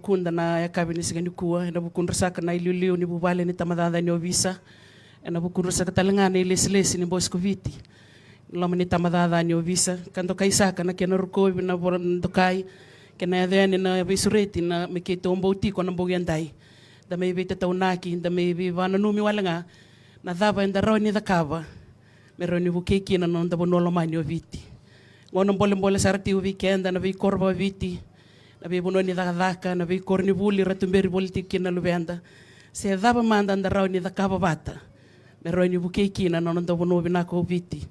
Kunda na ya kabini sigani kuwa na bukundra saka na iliuliu ni bubale ni tamadada ni ovisa na bukundra saka talangana ni leslesi ni boskoviti lama ni tamadada ni ovisa kanto kai saka na kena ruko na borandokai kena yadene na visureti na mekito ombouti ko na bogiandai da me vita taunaki da me vana numi walanga na dava enda roni da kava me roni bukeki na non da bonolo mani oviti ngono mbole sarati weekend na vi korba viti na vi bononi daka na vi korni buli ratumberi politiki na lubenda se dava manda da roni da kava bata me roni bukeki na non da bono binako viti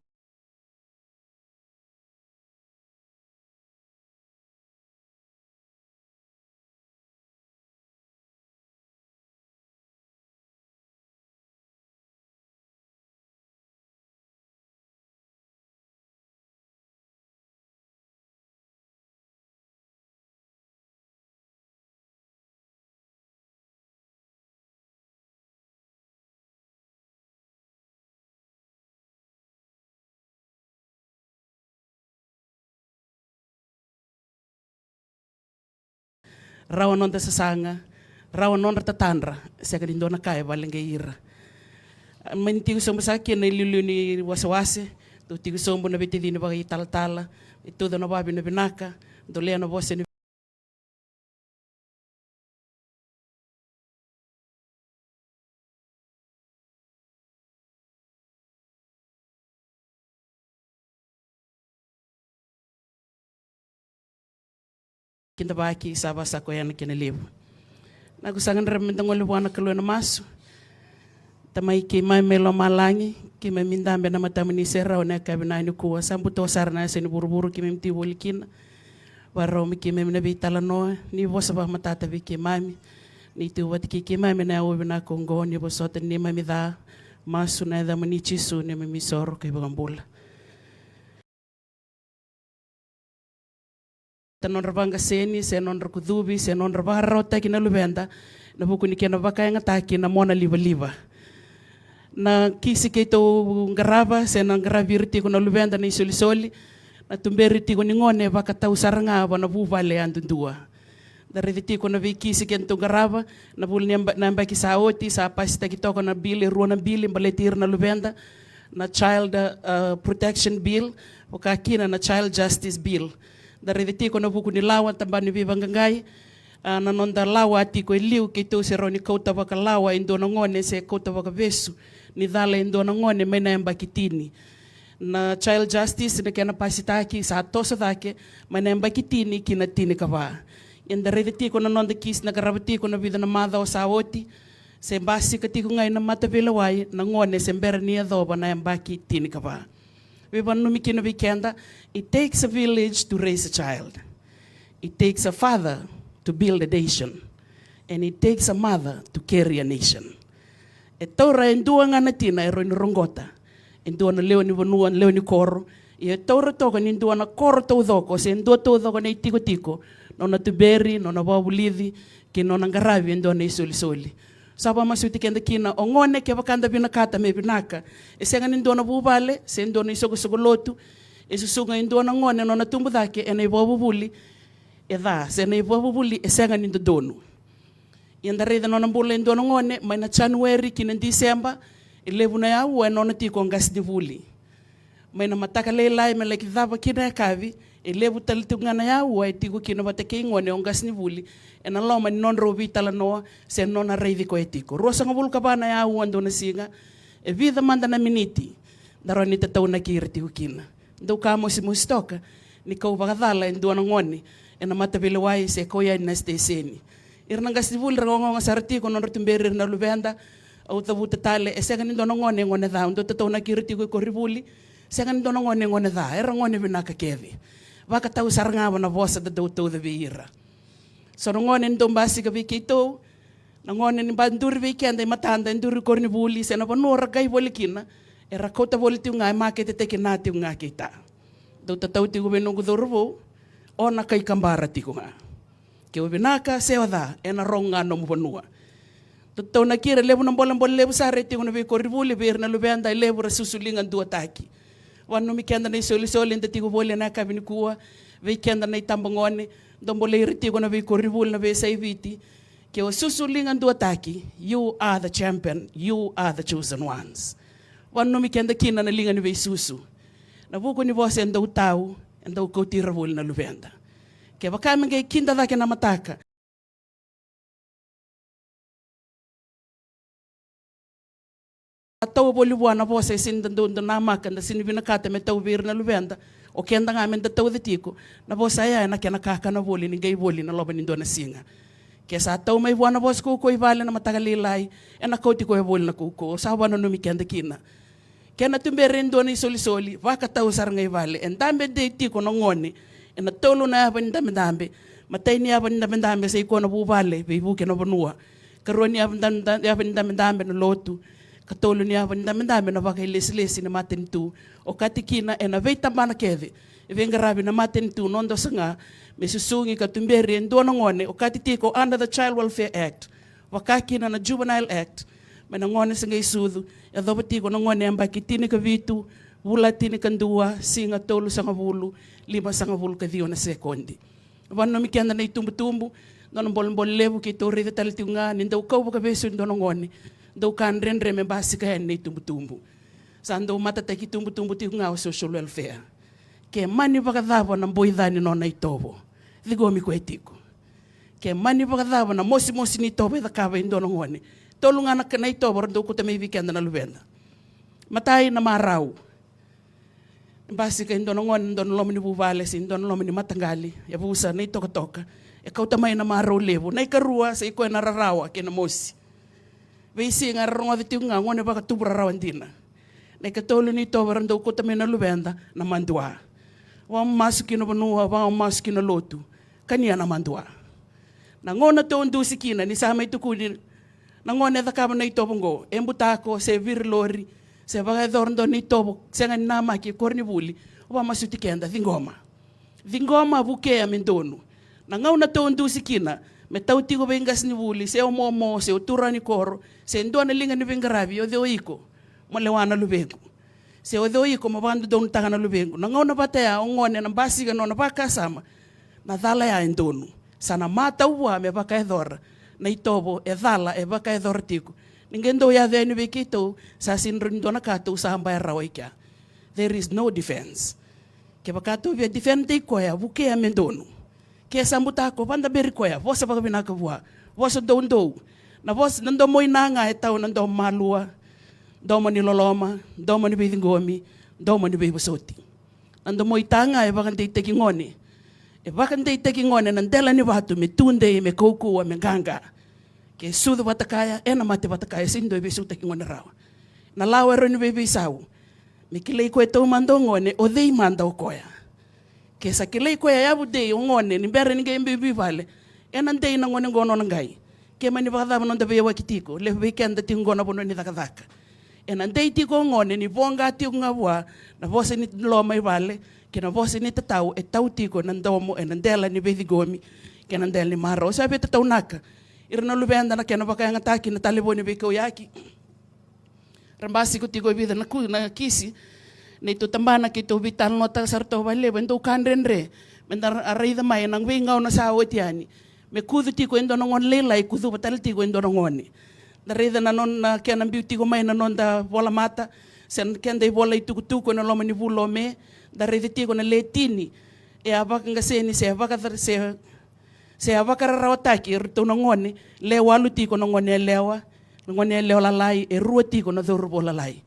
rawa non da sasanga rawa non ratatandra seka dindona kaya balenge ira man tigo sombo saki na ililu ni wasawase do tigo sombo na betidini ba italtala ito da na babi na binaka do le na bose ni kinda baki saba sako yana kina levo nagusangan ramenda ngole wana kalo na masu tamai ke mai melo malangi ke mai mindambe na matamani sera ona kabina ni kuwa sambuto sarna seni buru-buru ke memti wolikina waro mi ke memna bitala no ni vosa ba matata bi ke mami ni tu wat ke mami na obina kongo ni bosota ni mami da masu na da manichi su ni mami soro ke bagambula non rabanga seni se non rakudubi se non rabarota kina lubenda na buku ni kena baka nga taki na mona liba na kisi keto ngaraba se na ngaravirti ko na lubenda na isoli na tumberiti ko ni ngone baka tau saranga ba na buvale andundua dari ti ko na kisi kento ngaraba na bul na mbaki sa oti sa pasta kitoko na bili ruona bili mbaletir na lubenda na child protection bill o kakina na child justice bill dari ti ko na buku ni lawan tambani bibangangai na nonda lawa ti ko liu ke to se roni kota baka lawa indo na ngone se kota baka vesu ni dala indo na ngone mena mbakitini na child justice na kena pasitaki sa tosa dake mena mbakitini kina tini kaba in dari ti ko na nonda kis na karabati ko na vida na mada o sawoti se basi kati ko ngai na mata velawai na ngone se berni adoba na mbaki tini kaba it takes a village to raise a child. It takes a father to build a nation. And it takes a mother to carry a nation. E taura endua ngana tina e roi ni rongota. Endua na leo ni vanuan, leo ni koro. E taura toka ni endua na koro tau dhoko. Se endua tau dhoko na itiko-tiko. Nona tuberi, nona wawulidhi. Ki nona ngaravi endua na isoli-soli. Saba masuti kenda kina ongone ke bakanda binakata me binaka esenga ndona bubale se ndona isogo lotu esusunga ndona ngone nona tumbu dake ene bobubuli eda se ne bobubuli esenga ndodonu yenda reda nona mbule ndona ngone maina January kina December elebuna ya we nona tiko ngas divuli maina mataka lelai me like daba kina kavi elebu talitungana ya we tiko kina batake ngone ngas nivuli ena loma non rovi tala noa se non arreidi ko etiko rosa ngabul kabana ya uando na singa e vida manda na miniti daro ni tatau na kirti ukina do kamo si mustoka ni ko bagadala en do ngoni ena mata bilawai se ko ya na steseni irna gasivul rango sarti ko non rutumberir na lubenda au tabuta tale e se ganin do ngone ngone da do tatau na kirti ko ribuli se ganin do ngone ngone da era ngone binaka kevi baka tau saranga na vosa da do da beira so ngone ndombasi ka bikito na ngone ni bandur weekend ay matanda ndur korni buli se na panora kay bolikina era kota boliti nga market te kinati nga kita do tatau ti gobeno gudorbo ona kay kambara ti ko nga ke obinaka se oda ena ronga no mponua tatau na kira lebu na bolan lebu sare ti ngone be korni buli be na lubenda lebu rasusulingan do ataki wanu mikenda na isoli-soli ndati go bole na kabini kuwa weekend na itambangone Domboleiri tigo na be koribul na be saiviti. Que o susulingan do ataki, you are the champion, you are the chosen ones. Wan no mi kenda kina na lingan ni be susu. Na buko ni você anda o tau, anda o kotira bol na luvenda. Que baka mange kinda da na mataka. Tau boli buana você sinda do na maka na sinibina kata me tau vir na luvenda. O que anda ngamen da tau de tico. Na você aí na que na kaka na boli ninguém boli na loba nindo na singa. Que sa tau mai buana você ko vale na matagalilai. E na koti ko boli na kuko. Sa wana no mi kenda kina. Que na tumberendo ni soli vaka tau sar ngai vale. En dambe de tico no ngoni. En na tolu na aban dambe. Matai ni aban dambe sa iko na bu vale. Be bu ke no bonua. Karoni aban dambe no lotu. Katolo ni aban dambe na vaka ilesi na maten tu. O katikina e na veita mana keve. E venga rabi na maten tu nondo sanga. Me susungi katumberi endo no ngone. O katitiko under the Child Welfare Act. Wakakina na Juvenile Act. Mana ngone sanga isudu. E dobo tiko no ngone amba kitini ka vitu. Wula tini kandua. Singa tolu sanga wulu. Lima sanga wulu ka dio na sekondi. Wano mi kianda na itumbu-tumbu. Dono mbol levu ki tori de taliti nga. Ninda ukau buka besu ndo no ngone. Ndo kan renre me basi ka hen na itumbu-tumbu. Sando matata ki tumbu-tumbu tiko nga o social welfare. Que mani bakadhavo na mboidhani no na itobo. Digo mi kwetiko. Que mani bakadhavo na mosi ni itobo da kava indo no ngone. Tolu nga na itobo ndo kuta me weekend na luvenda. Matai na marau. Basi ka indo no ngone ndo no lomini buvale si ndo no lomini matangali. Ya busa na toka. E kauta mai na marau levo. Na ikarua sa iko na rarawa ke na mosi. Veisi nga rongo de tinga ngone baka tubra rawandina. Na ikatolu ni itobo ndo kuta me na luvenda na mandua. Wa masuki no banua, wa masuki no lotu. Kania na mandua. Na ngona to ndusi kina ni sama itukuni. Na ngona da kama na itobo ngo. Embutako se vir lori. Se baga dorndo ni itobo. Se nga nama ki korni buli. Wa masuti kenda vingoma. Vingoma buke ya mendonu. Na ngona to ndusi kina. Me tautigo bengas ni buli. Se o momo, se o tura ni koro. Se ndo na linga ni vingarabi. O de oiko. Molewana lubengu. Se o doi ko mabando don tanga na lubengu na ngona batea ngone na basi ga nona baka sama na dala ya endonu sana mata uwa me baka edora na itobo e dala e baka edor tiku ninguém do ya venu bekito sa sinrin dona kato sa hamba rawaika. There is no defense ke baka to via defende ko ya buke ya mendonu ke sambuta ko banda beri ko ya vosa baka binaka bua vosa do na vosa nando moi nanga e tau nando malua. Domo ni loloma, domo ni bidingomi, domo ni bibusoti. Nando mo itanga e bakante iteki ngone. E bakante iteki ngone nandela ni watu me tunde me kouku me ganga. Ke sudu batakaya e na mate batakaya sindo e besu teki ngone rawa. Na lawa ro ni bebe sau. Me kilei ko eto mando ngone o dei manda o koya. Ke sa kilei ko ya bu dei ngone ni bere ni gembe vale. E nandei na ngone ngono ngai. Ke mani bakadaba nonda be wakitiko, le weekend ti ngona bono ni dakadaka. E nandei ti ko ngone ni bonga ti ngabua na vose ni loma vale ke na vose ni tatau e tau ti ko nandomo e nandela ni bedigomi ke nandela ni maro sa be tatau naka irna lubenda na ke na baka ngataki na talibo ni beko yaki rambasi ko ti ko vida na ku na kisi ni to tambana ki to vital nota sarto vale bendo kanrenre mendar arida mai nang wingau na sa otiani me kudu ti ko endo ngon lela i kudu batal ti ko endo ngoni na reda na non na kena beauty ko mai na non da bola mata sen kenda bola itu tuku na loma ni bulo me da reda ti ko na letini e abaka nga seni se abaka se abaka rawataki to na ngone le walu ti ko na ngone lewa la lai e ruoti ko na dor bola lai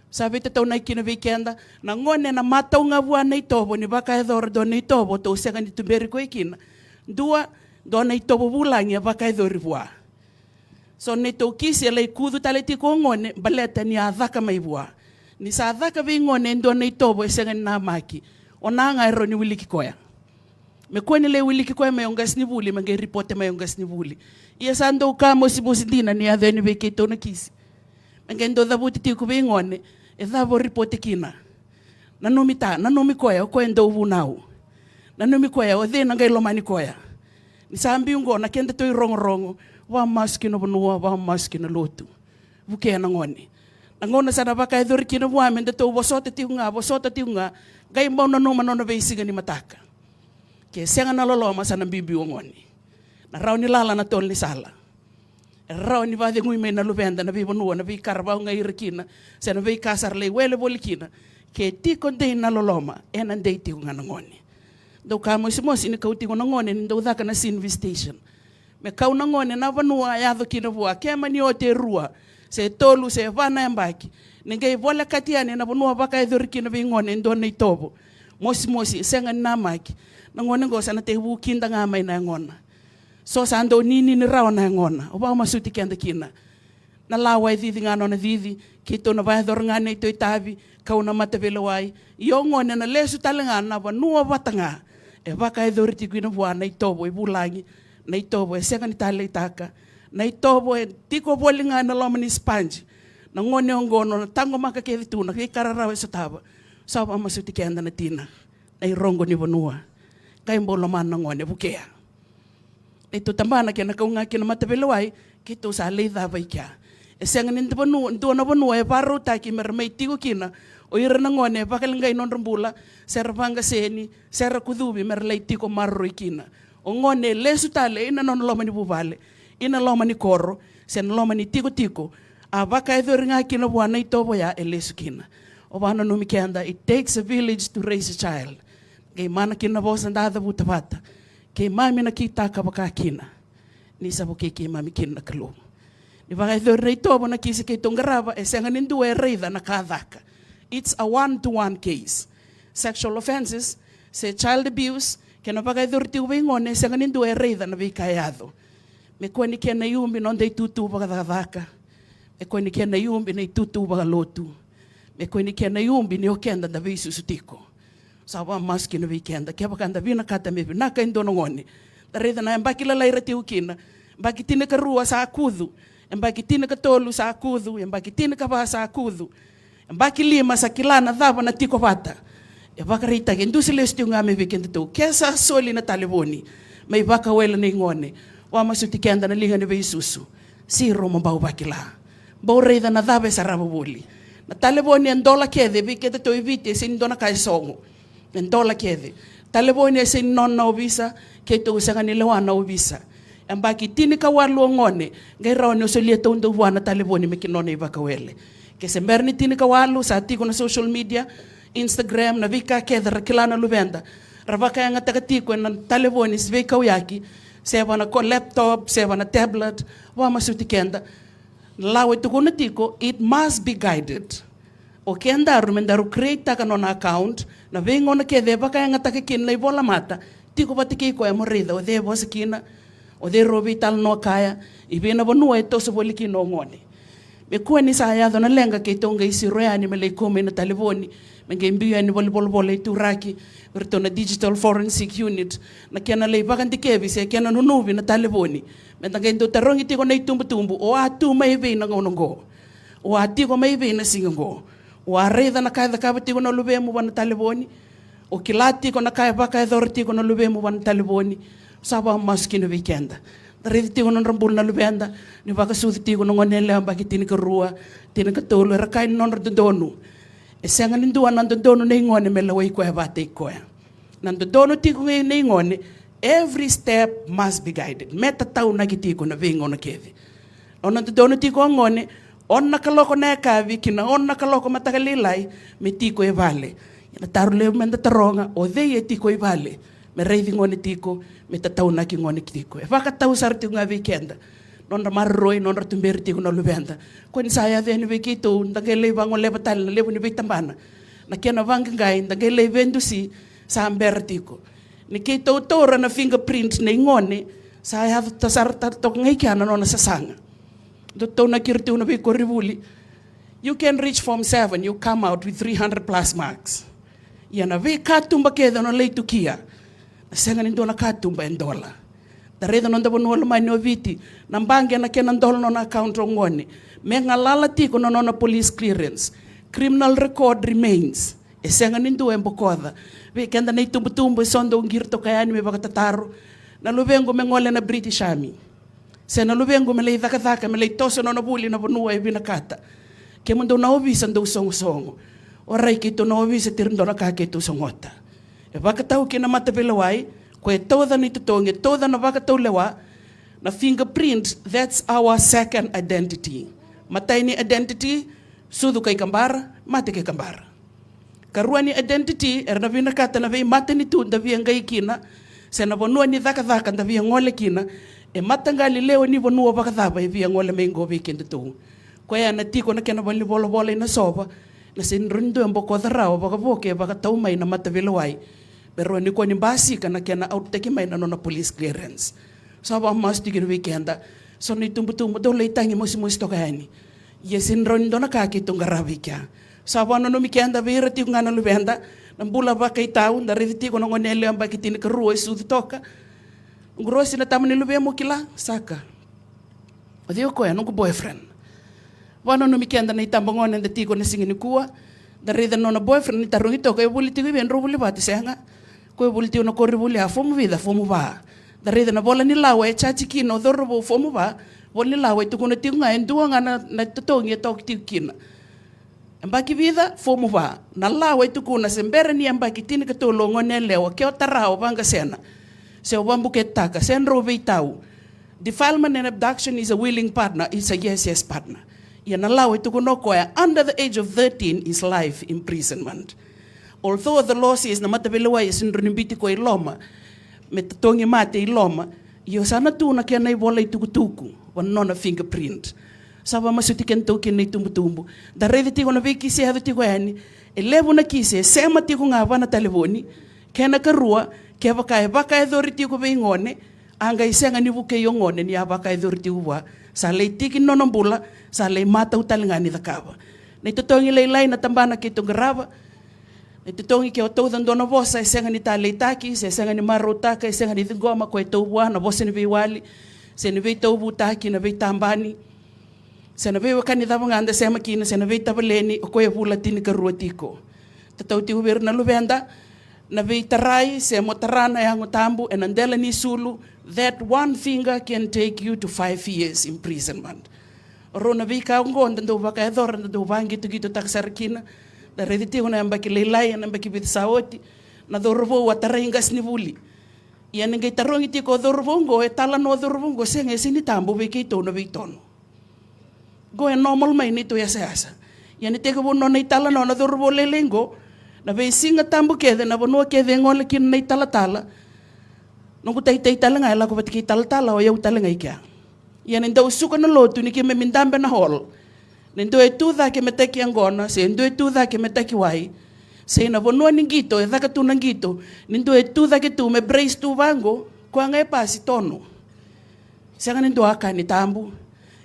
sabe te na kina weekenda na ngone na mata nga bua na itobo ni baka dor do na itobo to se kan tuberi ko ikina dua do na itobo bulangi baka dor bua. So neto kisi ala ikudu taleti ko ngone baleta ni adhaka maibua. Ni sa adhaka vi ngone ndo na itobo esengan na maki. Ona nga ero ni wiliki koya. Me kweni le wiliki koya mayongas ni buli mange ripote mayongas ni buli. Iya sando ka mosi dina ni adhe ni beketo na kisi. Mange ndo dhabuti ti ko vi ngone e dhabo ripote kina. Nanumi koya o koya ndo ubunau. Nanumi koya o dhe nangai lomani koya. Ni sambi ungo na kenda toi rongo. Wa maski no banua, wa maski no lotu. Buke na ngone. Na ngona sana baka edor kina bua mende to bosota ti unga, gai mbau na numa no beisiga ni mataka. ke senga na loloma sana bibi ngoni na raw ni lala na tol ni sala raw ni va de ngui me na lubenda na bibo nuwa na bi karba nga irkina se na bi kasar le wele bolikina ke ti ko de na loloma ena de ti nga ngoni do ka mo simo sini ka uti ngoni ndo daka na sin visitation me ka una ngoni na vanua ya do kina bua ke mani o te rua se tolu se vana mbaki ninge vola katiani na vanua baka e dorkina bi ngoni ndo nei tobo mosi senga na maki na ngoni go sana te wu kinda nga mai na ngona so sando nini ni raw na ngona o ba masuti kenda kina na lawa e didi ngano na didi kito na vai dor ngane to itavi ka una matavelo wai yo ngone na lesu talenga na ba nuwa batanga e baka e dorti kwina bua na itobo e bulangi na itobo e senga ni tale itaka na itobo e tiko bolinga na lomani spanji na ngone ngono na tango maka ke vituna ke karara e sotaba so ba masuti kenda na tina na irongo ni bonua kai mbolo mana ngone bukea ito tambana kena kaunga kena matavelo ai kito sa leida vai kya e senga ni ndo na bonua e paru ta ki mermai tigo kina o ira na ngone pakalinga inon rambula ser vanga seni ser kudubi merlai tiko marro ikina o ngone lesu tale ina non loma ni buvale ina loma ni korro sen loma ni tiko a baka e ringa kina buana itobo ya e lesu kina o bana no mikenda it takes a village to raise a child kay mana kina bosa ndada butavata kay mami na kita ka baka kina ni sabo kay mami kina kalo ni baka e itobo na kisi kay tongaraba e senga nindu e reida na kadaka. It's a one-to-one case. Sexual offenses, se child abuse, que no paga durti ubingone, se ganindu e reida na vikayado. Me kweni kia na yumbi non dei tutu baga daka. Me kweni kia na yumbi na tutu baga lotu. Me kweni kia na yumbi ni okenda da visu sutiko. Sawa maski no vikenda, kia bakanda vina kata mebi, naka indono ngone. Da reida na mbaki lalaira tiukina, mbaki tina ka rua sa akudu, mbaki tina ka tolu sa akudu, mbaki tina ka ba sa akudu. Mbaki lima sa kilana dhaba na tiko vata. E baka rita ke ndusi lesti nga me weekend to. Kesa soli na taliboni. May baka wela na ingone. Wa masuti kenda na linga ni Yesusu. Siro mambao bakila. Bau reida na dhaba sa rababuli. Na taliboni ang dola kede weekend to ibiti sin dona kay songo. Ang dola kede. Taliboni sin non na ubisa keto usanga nilawa na ubisa. Ang baki tini ka walu ngone. Gairaw ni usulia to undo wana taliboni me kinone ibaka wele. Que se merni tini kawalu sa tiko na social media Instagram na vika kedra kilana lubenda ravaka yang takatiko na telefone se vika yaki se wana ko laptop se wana tablet wa masuti kenda lawe to kuna tiko it must be guided o kenda rumendaru create ka na account na vengo na kede vaka yang takakin na ibola mata tiko patiki ko emorida o de boskina o de robital no kaya ibena bonua to so boliki no ngone me kuani sa ya dona lenga ke tonga isiroani me le kome na taliboni me ngembia ni bol turaki verto na digital forensic unit na kena le bagan dikevi se kena nunubi na taliboni me ngendo tarongi tiko na itumbu o atu mai be na ngongo o ati ko mai be na singo o areda na kaida ka tiko na lube mu ban taliboni o kilati ko na kai baka dorti ko na lube mu ban taliboni saba maskino weekenda redi tigo non rambul na lubenda ni baka suti tigo non ngonele ambaki tini ka rua tini ka tolo era kai non donu e senga nindu nan donu nei ngone mela wai ko bate ko nan donu tigo nei ngone every step must be guided meta tau na gitigo na vengo na keve onan donu tigo ngone on na kaloko na ka vikina on na kaloko matakalilai me tiko e vale ina tarule menda taronga o de e tiko e vale me reidi ngone tiko me tatau na ki ngone tiko e vaka tau sarti nga weekend non marroi non tumberi tiko na lubenda ko ni saya de ni wekito ndagele bango le batal na lebu ni bitambana na kena vanga ngai ndagele vendusi sa amber tiko ni kito tora na fingerprint na ngone saya tasarta to ngai kana non sa sanga do to na kirti una be koribuli you can reach form 7 you come out with 300 plus marks yana ve katumba keda no leitu kia senga nindo na katumba endola dareda non dabo no mai no viti nambange na kenan dol no na account ngone me ngalala tiko no na police clearance criminal record remains e senga nindo embokoda ve kenda nei tumbu sondo ngirto kayani me bakataro na lubengo me ngole na British Army se na lubengo me lei dhaka me lei toso no buli na bonua e binakata ke mundo na ovisa ndo songo orai ke to no ovisa tirndo na ka ke to songota e bakatau ke na matapela wai Koe toda ni tutonge, toda na waka tau lewa, na fingerprint, that's our second identity. Matai ni identity, sudu kay kambara, mate kay kambara. Karua ni identity, na vina kata na vei mate ni tu, na via ngai kina, se na vonua ni dhaka na via ngole kina, e matangali leo ni vonua baka dhaba, e via ngole mengo viki tu. Koe ana tiko na kena vali bola ina soba, na sin rindu en boko dharao, baka voke, baka tau mai na mata vilawai. Pero ni ko ni basi kana kena outteki mai na nona police clearance. Saba mas tigir weekenda. So ni tumbu do leitangi musi to kaini. Yesin rondo na kaki tungarabi kya. Saba no mikenda vira ti ngana lubenda. Nambula ba kay tao na riti ko ngone le amba kitini ka ruo su toka. Grosi na tamani lube mo kila saka. Odio ko no boyfriend. Wano no mikenda na itambangone na tiko na singini kuwa. Dari da nona boyfriend ni tarungi toka e buli tigo ben ro buli bati senga. Ko buli ti no korri buli a fomu vida fomu ba. Dari da na bola ni lawe chachi kino dorro bo fomu ba. Bola ni lawe tu kono ti nga endua nga na totongi tok ti kina. Ambaki vida fomu ba. Na lawe tu kuna sembere ni ambaki tini ka tolo ngone lewa ke otarao banga sena. Se obambu ke taka sen ro beitau. Defilement and abduction is a willing partner, is a yes partner. Yan alaw ito kuno ko under the age of 13 is life imprisonment. Although the law says na matabilawa is nrunimbiti ko iloma, metatongi mate iloma, yo sana tu na kaya na ibola itukutuku, wan na fingerprint. Saba masutiken token na itumbutumbu. Darede ti ko na viki siya ti ko yani, elevo na kise, sema ti ko nga ba na taliboni, kaya na karua, kaya bakay doriti ko ba ingone, anga isenga ni buke yongone ni abakay doriti uwa, sa lei tikin nonombula, sa lei mata utalingani da kaba. Na itotongi leilai na tambana ki tungaraba, na itotongi ki otoudan dona vosa, isenga ni talei taki, isenga ni marutaka, isenga ni ngoma ko itoubua, na vosa ni viwali, se ni vei toubu taki, na vei tambani, se na vei wakani davanganda sema kina, se na vei tabaleni, o koe vula tini karua tiko. Tatau ti uber na lubenda, na vei tarai, se mo tarana yango tambu, and andela ni sulu, that one finger can take you to 5 years imprisonment. Rona vei ka ngon ndo baka edor ndo bangi tu gitu taksarkina, da rediti una ambaki leilai na ambaki bit saoti, na dorvo wataringas ni vuli. Ia ngai tarongi ti ko dorvongo e tala no dorvongo senge sini tambu vei ki to no vei tono. Go e normal mai ni to ya asa. Ia ni te ko no nei tala no na dorvo lelengo, na vei singa tambu kede na bono kede ngole kin nei tala. Nungu tai tala ngai la ko batiki tala o eu tala ngai kya. Ia nendo suka na lotu ni ke me mindambe na hol. Nendo e tu da ke meteki angona, se endo e tu da ke meteki wai. Se na bono ni gito e daka tu na gito, nendo e tu da ke tu me brace tu bango, ko ngai pasi tono. Se nga nendo aka ni tambu,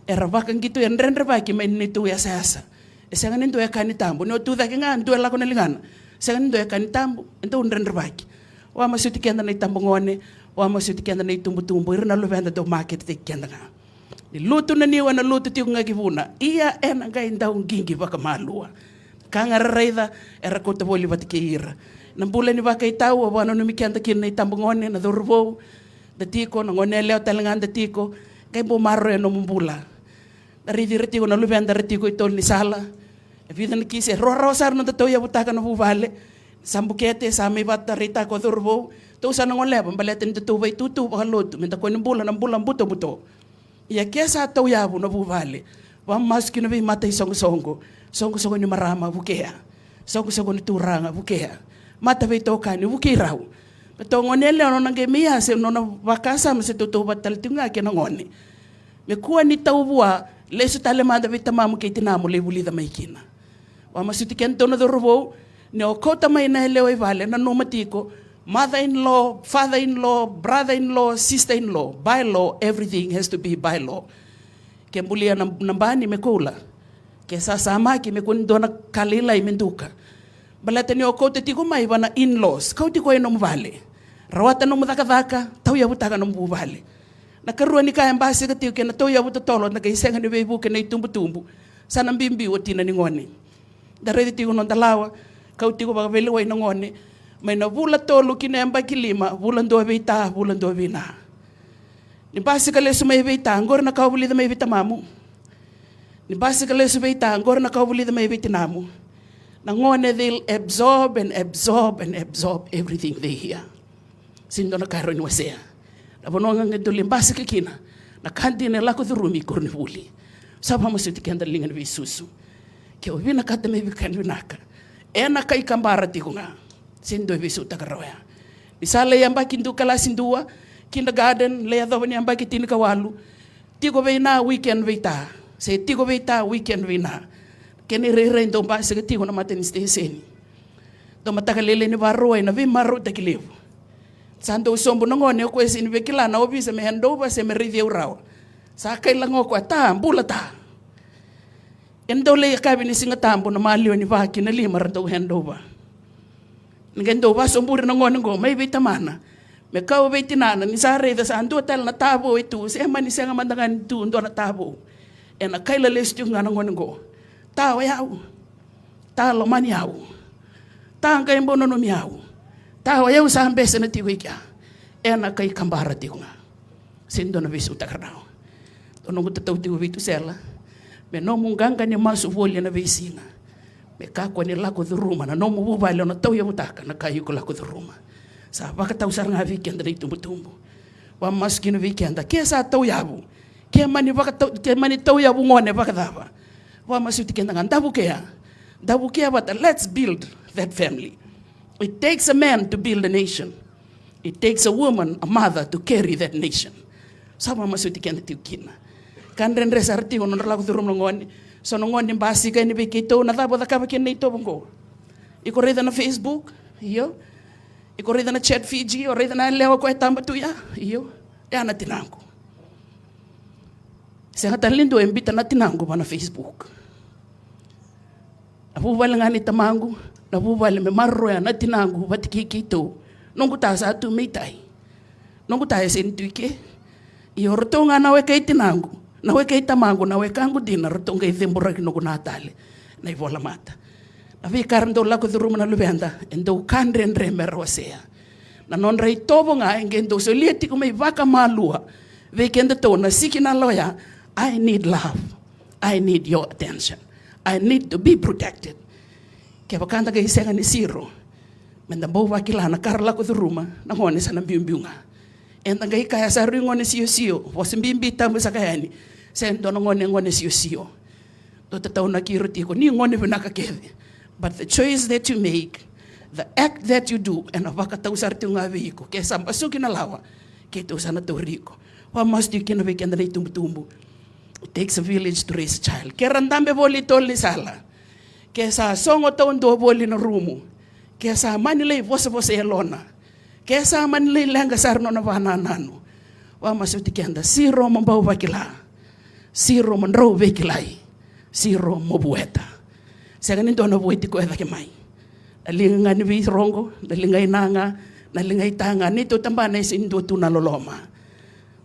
e rabaka gito e nrenre ba ke me ni tu ya sasa. E se nga nendo e ka ni tambu, no tu da ke nga ndo la ko na lingana. Se nga nendo e ka ni tambu, endo nrenre ba ke. Wa masuti kenda na tambu ngone, wa masuti kenda na tumbu irna lo venda do market te kenda nga. Ni lutu na niwa na lutu ti nga givuna. Iya ena nga inda ungingi baka malua. Kanga raida era kota boli batike ira. Nambula ni baka itau wa no mikianda kin na tambu ngone na dorvo da tiko na ngone leo talanganda tiko kay bo marro no mumbula. Ridi retiko na lubenda retiko itol ni sala. E vida ni kise rosar no to ya butaka no buvale. Sambukete sa may bata rita ko dorvo. To sa nang leba baletin to bay tutu bakaloto menta ko nambula buto. Ia kesa tau yabu na buvale. Wa maski na bi mata songo ni marama bukea. Songo ni turanga bukea. Mata be toka ni bukirau. Beto ngonele ono nange mia se no na vakasa se to batal tinga ke na ngone. Me kuwa ni tau bua leso tale mada vitamamu ke tinamu le bulida maikina. Wa masuti kento na dorbo ne o kota mai na leo e vale na no matiko. Mother-in-law, father-in-law, brother-in-law, sister-in-law. By law, everything has to be by law. Kaya mbulia nambani mekula. Kaya sasama ki mekundo na kalila imenduka. Balata ni okote tiko mai wana in-laws. Kau tiko eno mvale. Rawata no mudaka-daka, tau ya butaka no mvale. Nakarua ni kaya mbasi ka tiko kena tau ya butatolo na kaisenga ni beibu kena itumbu-tumbu. Sana mbimbi watina ni ngone. Daredi tiko no dalawa, kau tiko baka velewa ino ngone. May na vula tolo kinemba kilima, vulan do beita, vulan do bina. Ni basically so may beita, angor na kaubuli da may bitamamu. Ni basically so beita, angor na kaubuli da may bitinamu. Nangone they'll absorb everything they hear. sindo na kairo ni wasea na bononga ngedole mbasi kina na kandi ne lako dhurumi korni vuli sapa masuti kenda linga ni visusu ke ovina kata me bikan vinaka ena kai kambara tikunga sindo visu takaroya misale yamba kindu kala sindua kindergarten le adobani yamba kitini kawalu tigo veina weekend veita se tigo veita weekend veina kene re ndo mbasi ke tigo na mateni steseni do matakalele ni barro na vi marro takilevu sando sombo ngone ko esin vekila na obi se me handover se me review raw sa kaila ngoko ta mbula ta endole kabini singa tambo na malio ni vaki na lima rando handover ngendo va somburi na ngone ngo mai vitamana me ka obetinana ni sa re da sa ando tel na tabo itu se mani se ngamandangan tu ndo na tabo ena kaila lestu ngana ngone ngo ta wa yau ta lo mani yau ta ngai mbono no miau ta wa yau sa ambese na tigo ikia ena kai kambara tigo nga sindo na visu takarao to no gutau tigo vitu sela me no munganga ni masu voli na visina me ka ko ni lako dhuruma na no mu bubale na tau ya mutaka na kai ko lako dhuruma sa baka tau sar nga weekend na tumbu wa maskino weekend ke sa tau yabu ke mani tau yabu ngone baka dava wa masuti kenda nga dabu ke but let's build that family. It takes a man to build a nation. It takes a woman, a mother, to carry that nation. Sama masuti kenda tiukina. Kandren resarti ono lagu turum ngoni. So ngoni basi ka ni bikito na tabo da kaba kena ito bongo. Iko reda na Facebook, iyo. Iko reda na chat Fiji, o reda na lewa ko etamba tuya, iyo. Ya na tinango. Sa lindo embita na tinango pa na Facebook. Abu balangani tamango. Nabubale me marro ya na tinango batikikito nongu tasa tu meitai nongu tae sentuike i ortonga na we kei tinango na we kei tamango na we kangu dina rotonga i thembora ki nongu natale na i vola mata na vi karando lako dhuruma na lubenda endo kandre ndre merwasea na non rei tobo nga engendo so lieti kuma i vaka malua ve kenda to na siki na loya I need love, I need your attention, I need to be protected. Kaya bakanta kay isenga ni Siro, mendambo wakila na karla ko dhuruma na ngone sa nambiumbiunga. Enta kay kaya sa rin ngone siyo-siyo, wasimbimbi mo sa kayani, sendo na ngone siyo-siyo. Totoo na kiruti ko, ni ngone vinakakede. But the choice that you make, the act that you do, and avakataw sa rin nga viko, kaya sa pasukin na lawa, kaya ito sa naturiko. Wa mas di kinabikyan na itumbo. It takes a village to raise a child. Kaya randambe boli tol ni sala. Kaya sa songo taon do boli na rumo. Kaya sa manilay vosa elona. Kaya sa manilay langa sarno na vananano. Wa masuti kenda siro mambau vakila. Siro manro vekilai. Siro mobueta. Sa ganin do na bueti ko edha kemai. Nalinga ni rongo, nalinga inanga, nalinga itanga nito tambana isindo tu na loloma.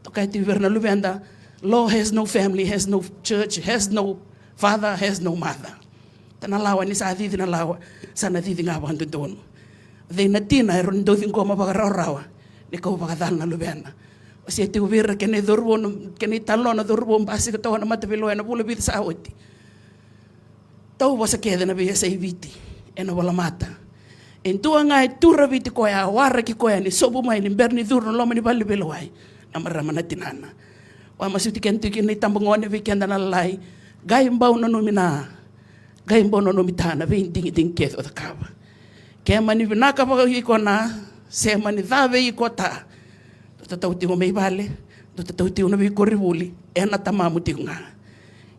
To kaya tiver na lubenda, law has no family, has no church, has no father, has no mother. Tanalawa ni sa adidi na lawa, sa nadidi nga bando doon. They natina, rondo din ko mapagaraw-rawa, ni ko pagkadal na lubena. O siya tiwira, kani durbo, kani talo na durbo, basi ka tawa na matapilo, na bulabit sa awiti. Tau ba sa keda na biya sa ibiti, na wala mata. En tuwa nga, tura biti ko ya, wara ki ko ya, ni sobo may, ni berni durno, loma ni balibelaway, na marama na tinana. Wa masuti kento kini tambangone vikenda na lalai, gayimbaw na numina, gayimbaw na numitana, vinding keto da kaba. Kaya mani vinaka pa iko na, se mani dhave iko ta, dotatauti mo may bale, dotatauti mo na viko rivuli, na tamamu ti nga.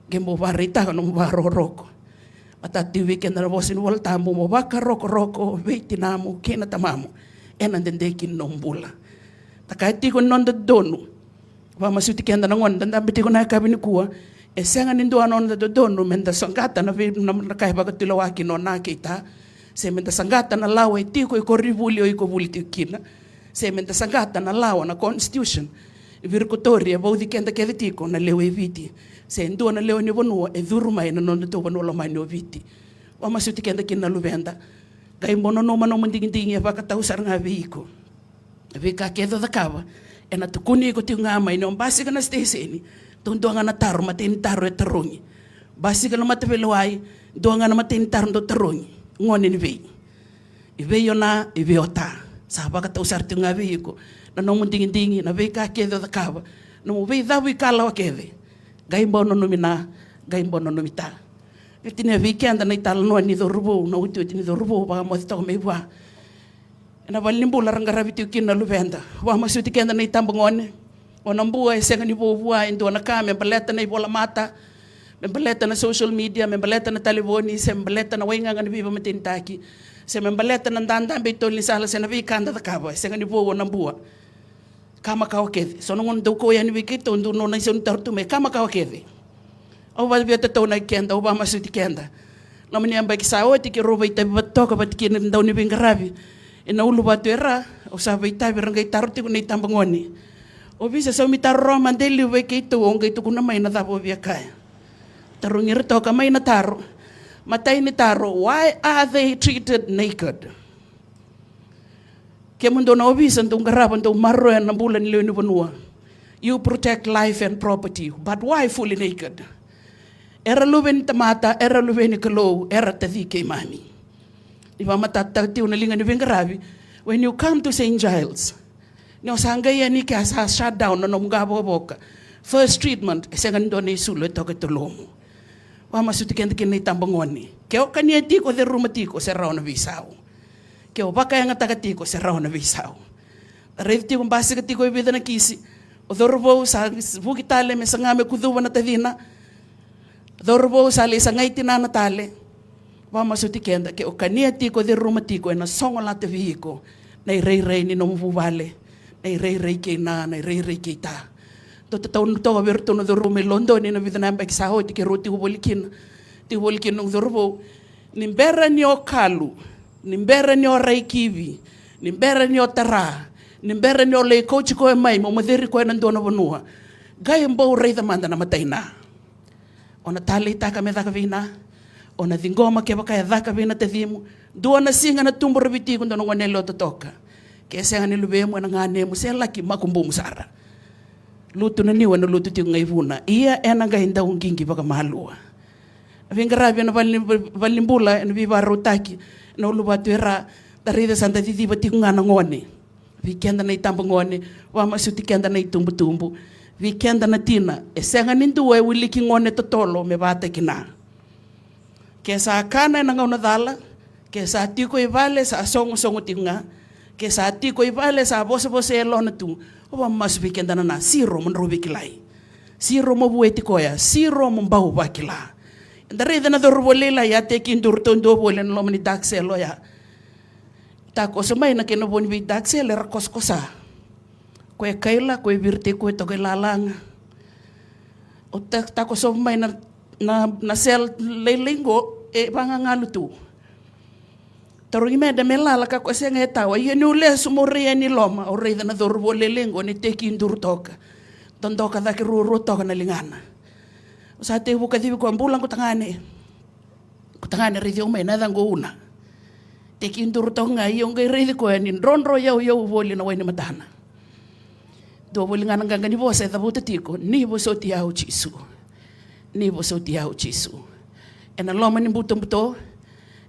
Gembo barita ka nung baroroko. Matati weekend na bosin wal tamu mo baka roko veti namu kina tamamu, nandendekin nombula. Takati ko non donu. Wa masuti kenda nangon danda biti ko na kabini kuwa senga nindo anon da dono menda sangata na kai baga tilawaki no na kita se menda sangata na lawa ti ko rivuli o ko vulti kina se menda sangata na lawa na constitution virkotoria bodi kenda kediti ko na lewe viti se ndo na lewe ni bonu e duruma ina non to bonu lo mani viti wa masuti kenda kina lubenda gai mono no mano mundingi baka tausar nga viko vika kedo da kava na tukuni ko tiyo nga may no basi ka na steseni tundo nga na taro matin taro tarongi basi ka na matapilaway do nga na matin taro do tarongi ngoni ni vei ive yo na ive ota Sabe que usar te nga veiko. Na no mundingi na veika kede da kava. No vei dawi kala wa kede. Gaimbo no nomina, gaimbo no nomita. Tine weekend na itala no ni do rubo, no utu ni do rubo ba mo to me wa. Na valimbula rangara vitu kina luvenda. Wa masuti kenda na itambongone. Onambua esenga ni bovua ndo na kame baleta na ibola mata. Membaleta na social media, membaleta na telefoni, membaleta na wenga ngani viva matintaki. Se membaleta na ndanda beto ni sala se na vikanda da kaba, esenga ni bovo nambua. Kama kawakede. So nung ndo ko yan wikito ndo no na isun tartume kama kawakede. O ba biya to na kenda, o ba masuti kenda. Lamani amba kisao ti ki roba itabi batoka bat ki ndaw ni bingarabi. Ina ulu batu era, o sa ba itabi rangay taruti ko na itambangoni. O bisa sa mitaro mandeli wikito o ngay to kuna may na dapo biya kaya. Tarungir to kamay na taro. Matay ni taro, why are they treated naked? Kaya mundo na obisan tong garapan tong maroyan na bulan nila ni Banua. You protect life and property, but why fully naked? Era luwen tamata, era luwen ni kalo, era tadi kay mami. Di ba matatagtiw na linga ni Bingarabi, when you come to St. Giles, no sanggay yan ni kaya sa shutdown na nomgabo boka. First treatment, esengan doon na isulo, ito katulong. Wa masutikan kin ni tambangoni. Keo kanya tiko de rumatiko sa raw na bisao. Keo baka yang tagatiko sa raw na bisao. Revti kung basi katiko ibida na kisi. O dorbo sa bukitale me sangame kuduwa na tadina. Dorbo sa le sangay tinana tale. Wa masutikan keo kanya tiko de rumatiko na songo la te vihiko. Na irei ni nomvuvale. Na irei kay na irei kay ta. Taon to aberto no dorme London ni na vida na mbak sa hoti ke roti ubolikin no dorbo nimbera ni okalu nimbera ni oraikivi nimbera ni otara nimbera ni ole coach ko mai mo maderi ko nan dona bonua gai mbo rei da manda na mataina ona tali ta ka me da vina ona dingoma ke baka da ka vina te dimu dona singa na tumbo rebiti ko ndona wanelo totoka ke se ngani lube mo na ngane mo se laki makumbu musara lutu na niwa na lutu tiyo ngaivuna. Iya ena gahinda ungingi baka mahalua. Vingarabi na valimbula na viva rotaki na ulubatu era tarida santa titi bati ngana ngone. Vikenda na itamba ngone wa masuti kenda na itumbu-tumbu. Vikenda na tina esenga nindu we wiliki ngone totolo me bata kina. Kesa akana na ngauna dala, kesa atiko ivale sa songo-songo tinga, kesa atiko ivale sa bose-bose elona tu. O mas weekend na siro mon robi kilai siro mo bueti koya siro mon bau bakila ndare na do robolela ya te kin durto ndo bolen lo mani daxelo ya ta ko somai na ken bon bi daxel er koskosa ko e kaila ko e virte ko to lalang o ta ko somai na sel lelingo e bangangalu tu Tarungi me da melala ka ko senga tawa ye no le sumore ni loma o rei na dorbo lelengo ni teki ndur toka tondoka da ki ru toka na lingana o sa te buka dibi ko ambulan ko tangane rei o me na dango una teki ndur toka ngai o ngai rei ko ni ronro yo voli na wani matana do voli ngana ngani bo se da buta tiko ni bo so ti au chisu ena loma ni buto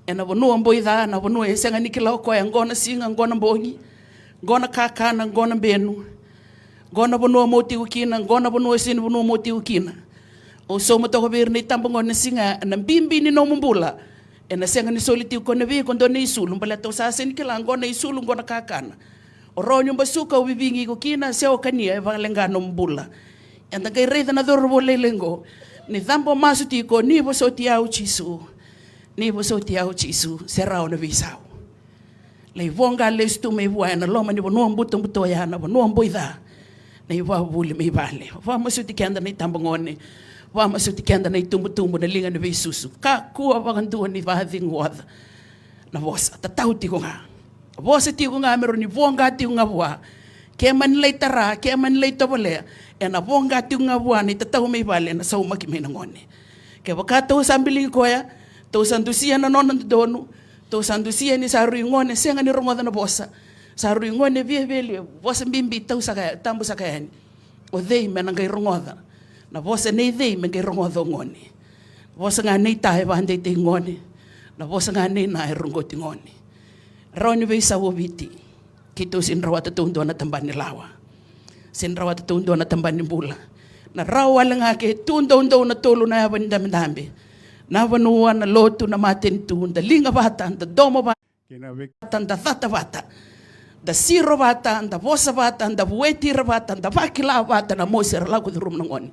ena bonua mboida na bonua esenga nikila ko ya ngona singa ngona mbongi ngona kakana ngona benu ngona bonua moti ukina ngona bonua sin bonua moti ukina o so mo to bir ni tambo ngona singa na bimbi ni no mumbula ena senga ni soliti ko na vi ko ndone isulu mbala to sa sen kila ngona isulu ngona kakana o ronyo basuka o bibingi ko kina se o kania e valenga no mumbula enda kai reda na dorbo lelengo ni tambo masuti ko ni bo so ti au chisu ni bo so ti au chisu serao na visao le vonga le stu me buana loma ni bono mbuto ya na bono mboida na iwa buli me vale va masuti kenda ni tambongone va masuti kenda ni tumbu na linga ni visusu ka kuwa vagandu ni vathi ngwada na vosa tatauti ko nga vosa ti ko nga mero ni vonga ti nga bua ke man le tara ke man le tobole ena vonga ti nga bua ni tatau me vale na sau makime na ngone ke bakato sambili ko ya to sandusia na nona donu to sandusia ni saru ngone senga ni romoda na bosa saru ngone vie bosa mbimbi tau saka tambu saka yani o dei mena ngai romoda na bosa nei dei me ngai romoda ngone bosa nga nei tai bande te ngone na bosa nga nei na rongoti ngone roni be sa wobiti Kito sinrawa tatundo na tambani lawa. Sinrawa tatundo na tambani bula. Na rawa lang ake tundo na tolo na yaban damdambi. Na vanuwa na lotu na matin tunda. Linga bata, da domo bata, da thata bata. Da siro bata, da vosa bata, da vuetira bata, da vakila bata na moser lago de rum ngoni.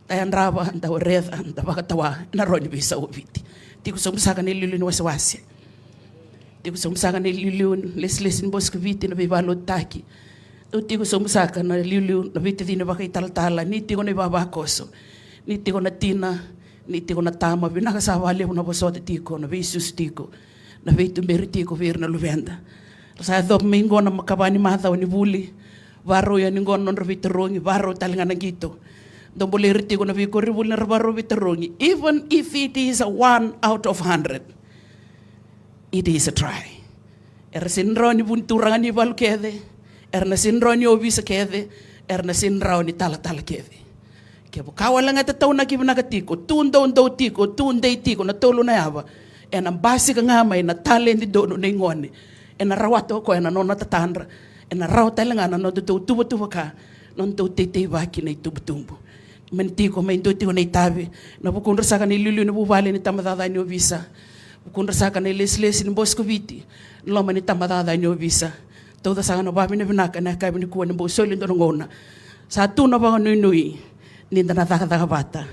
Tayan raba, da reza, da bakatawa, na roni bisa ubiti. Tiku sumsaka ni lilun waswasi. Tiku sumsaka ni lilun, les boskviti na bibalo taki. Tiku sumsaka na lilun, na biti dina baka italtala, ni tiku na babakoso, ni tiku na tina, ni tiku na tama, binakasawa lew na bosote tiku, na bisus tiku, na bitu meri tiku vir na luvenda. Sa thop mingo na makabani matha ni buli, varo ya ningon non roviterongi, varo talinga na gito. Dombole ritigo na viko ribul na varo viterongi. Even if it is a 1 out of 100, it is a try. Sinro ni bunturanga ni val kede, na sinro ni obisa kede, na sinro ni tala kede. Kebo kawala nga tataw na kiba nakatiko, tundo tiko, tunday tiko, na tolo na yaba. Ang basi ka nga may na talent dono na ingone. Na rawato ko na nona tatandra. Na rawata lang na no tubo ka, non tete baki na itubo. Mentiko may tiko na itabi. Na bukundra sa kanilulu na bubali ni tamadada ni obisa. Bukundra sa kanilesles ni Boscoviti. Loma ni tamadada ni obisa. Toda sa kanong babi na binaka na kabi ni kuwa ng bosol yung ngona. Sa tuna ba nui ninda na taka bata.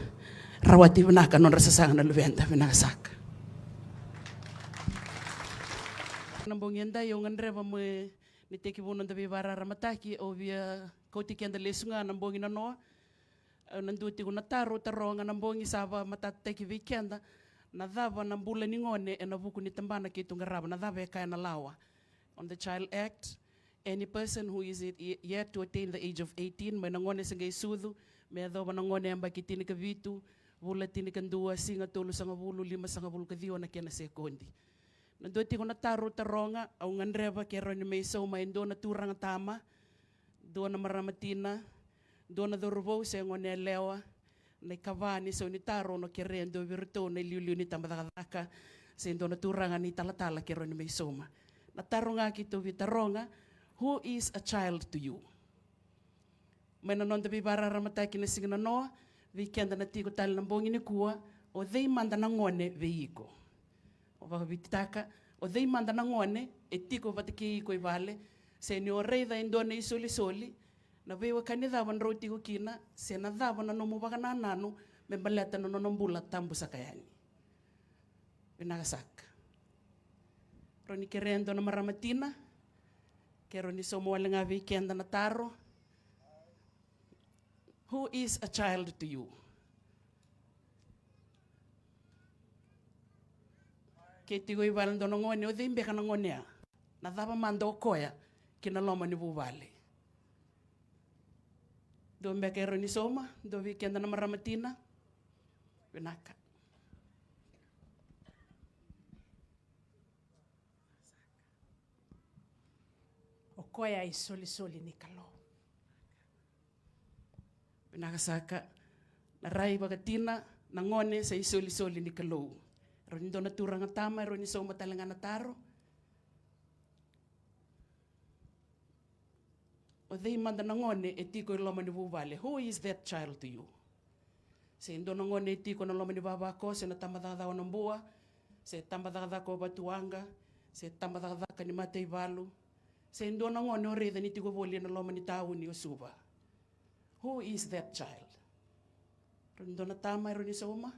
Rawati binaka non rasa sa kanong lubenta binakasaka. Nambong yanda yung andreba mo ni teki bunon da bibara ramataki o via koti kenda lesunga nambong ina no nanduti ko nataro taronga nambong isaba matateki vikenda nadava nambula ningone na buku ni tambana kitu ngaraba nadava kaya na lawa. On the Child Act, any person who is yet to attain the age of 18 may nangone sa gay sudu may adwa nangone ang bakitini ka vitu vula tini kandua singa tolo sa ngabulu 5 sa ngabulu kadiwa na kena sekondi. Nanduti ko nataro taronga au ngandreba kero ni may so may do na turang tama do na maramatina do na dorbo sa ngone lewa na kavani so ni taro no kerendo virto na liulu ni tamadaka sa do na turang ni talatala kero ni may soma nataro nga kito vitaronga who is a child to you may nanon da bibara ramataki na signa no vikenda na tiko tal nambongi ni kuwa o they manda na ngone veiko vitaka o dei manda na ngone e tiko vatiki ko vale se ni o rei da indone isoli na vewa kanida van roti ko kina se na dava na no mubaka na nanu me baleta no nombula tambu sakayani binagasak roni kerendo na maramatina kero ni somo wala nga weekend na taro who is a child to you. Ke tigo iwalan dono ngone o dimbe kana ngone ya na daba mando koya kina loma ni bubale do mbeke roni soma do weekend na maramatina binaka o koya isoli ni kalo binaka saka na rai bagatina na ngone sa isoli ni kalo. Roni do naturang tama, roni so matalangan nataro. O they manda nangone etiko loma ni bubale. Who is that child to you? Se indo nangone etiko na loma ni baba ko, se na tamadada ng buwa, se tamadada ko batuanga, se tamadada ka ni matay balu, se indo nangone o reda ni tiko boli na loma ni tao ni usuba. Who is that child? Roni do na tama, roni so ma?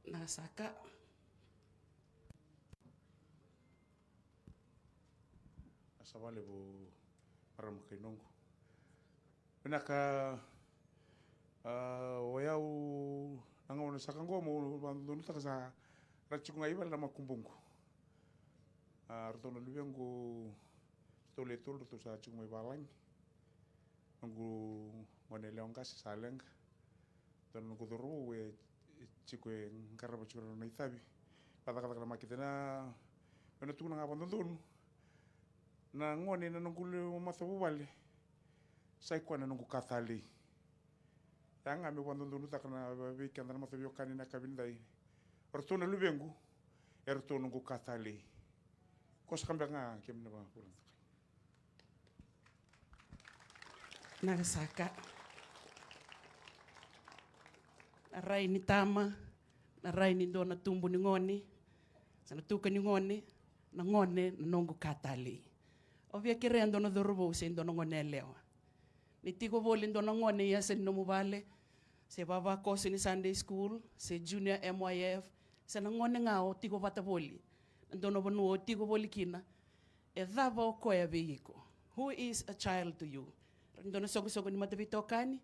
Nasaka asawale bu para makinongo benaka wayau nangawana sakango mo bandunu takasa rachikunga ibal na makumbungu artono lubengo tole to sa chikuma ibalang ngu ngone leongkas saleng don ngu duru we chikwe ngaraba chikwe na itabi kata makitena bena tu nga bandondon na ngone na ngule masabu wale sai kwa nungu kathali yanga me wando ndunu takana weekend na matavio kanina kabindai ortona lubengu erto nungu kathali kos kambanga kemna ba pura Nagasaka. Narai ni tama, narai ni dona tumbu ni ngoni, sana tuka ni ngoni, na ngone na nongu katali. Ovia kirendo na dorobo se ndona ngone lewa. Ni tiko voli ndona ngone ya se no mubale, se baba kosi ni Sunday school, se junior MYF, se na ngone ngao tiko vata voli. Ndona vanuo tiko voli kina, e dhava o koya veiko. Who is a child to you? Ndona sogo ni matavito kani.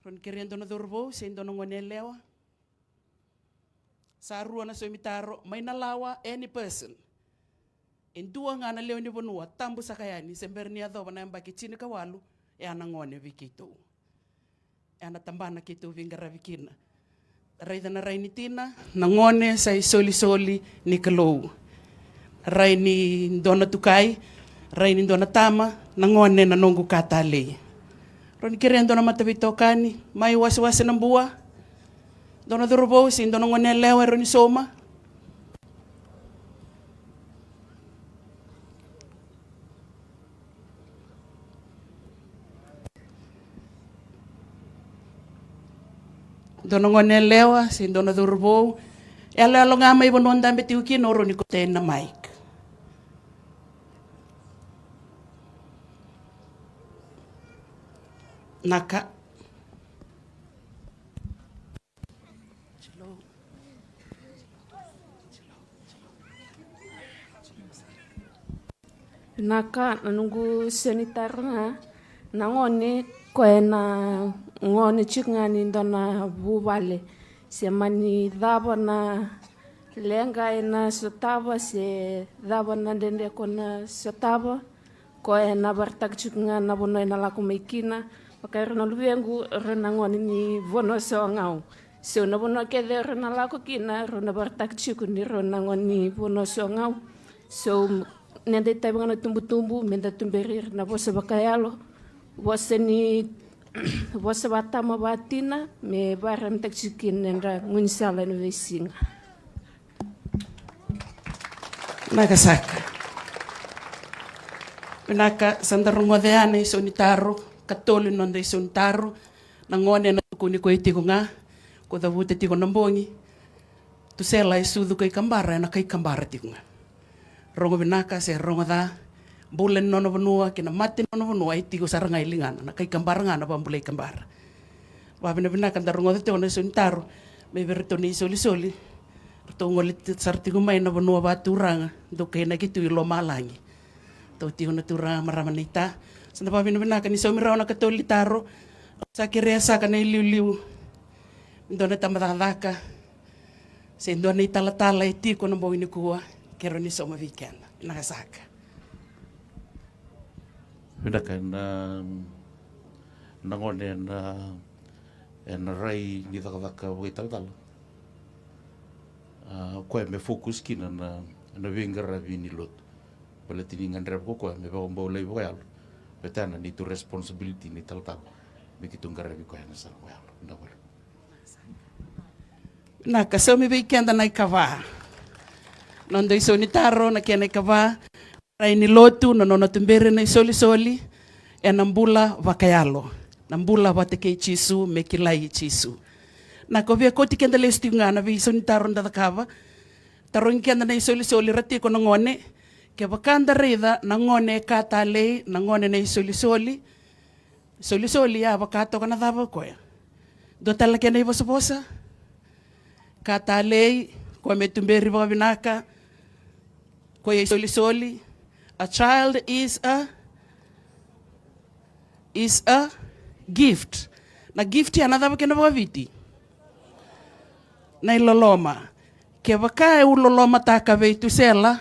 Ron kiriendo na dorbo, se ndona ngone lewa. Sa rua na soimitaro, may nalawa any person. Indua nga na leo ni bonua, tambu sa kayani, sember ni adoba na mbaki chini kawalu, e anangone vikito. E anatambana kito vingara vikina. Raida na rai ni tina, nangone sa soli ni kalou. Rai ni ndona tukai, rai ni ndona tama, nangone na nongu katale. Ron kiriendo na matavito kani, mai wasi ng buwa. Dona dorobo, si ndona ngone lewa ron soma. Dona ngone lewa, si ndona dorobo. Ela lo nga may bonon dambe tiuki noro ni koten na mic. Naka. Naka nanungu senitar nga nangone koena ngone chikngani ndona bubale se mani daba na lenga ena sotaba se daba na dende kona sotaba koena bartak chikngana bono ena lako mekina pakairo na lubengu rena ngone ni bono so ngau se na bono kede rena lako kina rena bartak chikuni rena ngone bono so ngau so nende tai bangana tumbu-tumbu menda tumberir na bosa bakayalo bosa ni bosa batama batina me baram taksikin nenda ngunsala no vesinga Nagasaka. Pinaka sandarungo deane sonitaro katolo nonde sonitaro nangone na kuni ko itiko nga ko davute tiko nambongi tu sela isudu kai kambara na kai kambara tiko nga rongo binaka se rongo da bulen nono vanua kina mati nono vanua itiko saranga ilingana na kai kambara ngana bambulai kambara wa binaka da rongo de ono sonitaro me verito ni soli to ngoli sartigo mai na vanua baturanga do kai na kitu ilo malangi to tio na turanga maramanita sa na binaka ni somira na katolitaro sa kiresa kana iliu ndona tamadaka se ndona italatala itiko na boini kuwa kero ni soma weekend Nagasaka. Pinaka na ngone na rai ni takataka waitaltala. Koe me fokus kina na vingara vini lot. Pala tiningan rep ko koe me bawa lei koe betana ni tu responsibility ni taltala. Begitu ngara vi koe na sal koe ndawal. Naka so mi weekend na ikava. Nondo isonitaro na kena ikava. Rai ni lotu na nono tumbere na soli e nambula vakayalo. Nambula vateke chisu mekilai chisu. Na kovia koti kenda lesti ngana vi isonitaro nda kava. Taron kenda na soli rati ko ngone ke vakanda reda na ngone katale na ngone na soli ya vakato kana dava koya. Do tala kena ivosa katale ko me tumbere va binaka ko soli. A child is a gift. Na gift ya nadava kena vaviti. Na iloloma. Ke vaka uloloma taka veitu sela.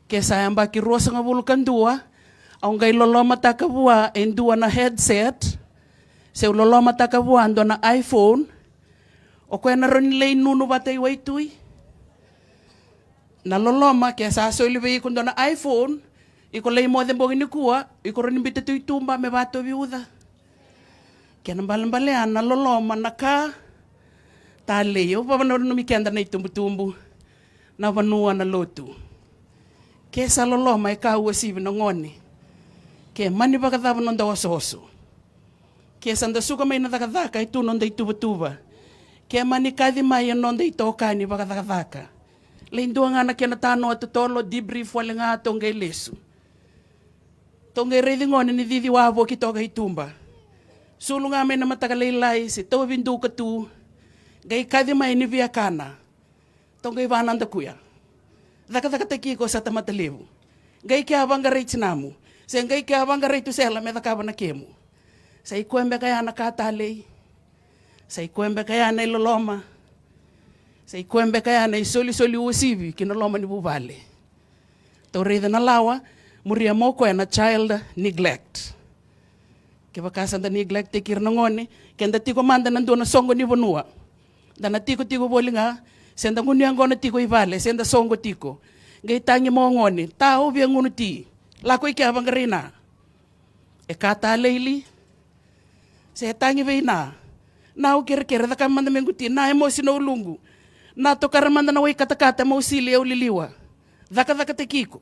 Ke sayamba ki rosa nga vulkan dua. Aunga iloloma taka vua endua na headset. Se uloloma taka vua ando na iPhone. O kwe na ronilei nunu batay waitui. Na loloma ke sa soli vei kundo na iPhone. iko lei mo de mbongi ni kua, iko roni mbite tu itumba me bato viuda. Kena mbale ana loloma na ka, ta leo, pa no mi kenda na itumbu na vanua na lotu. Ke sa loloma e ka ua sivi no ngoni. Ke mani vakadava no nda oso. Ke sanda suka mai na dakadaka i tu no nda ituba. Ke mani kadhi mai no nda itokani vakadaka. Leindua ngana ke na tano atutolo debrief wale nga tonga ilesu. Tonga reidi ngoni ni didi wavo ki toga itumba. Sulu nga mai na matakalalai si tau vindu ka tu. Gai kadhi mai ni via kana. Tonga i vananda kuya. Daka taki ko sa tamatalevu. Gai ke avanga rei tinamu. Se gai ke avanga rei tu sela me daka na kemu. Sa ikuembe kaya na katalei. Sa ikuembe kaya na iloloma. Sa ikuembe kaya na isoli usivi kina loma ni buvale. Tau reida na lawa muria moko na child neglect. Ke vakasa da neglect te kir nangone kenda tiko manda nandu na songo ni vonua. Dana tiko bolinga senda nguni angona tiko ivale senda songo tiko. Ngai tangi mo ngone tao via ngunu ti. Lako iki avangarina. E kata leili. Se tangi veina. Na o kere da kamanda menguti na emosi no ulungu. Na to karamanda na wai kata mo sili e uliliwa. Daka te kiko.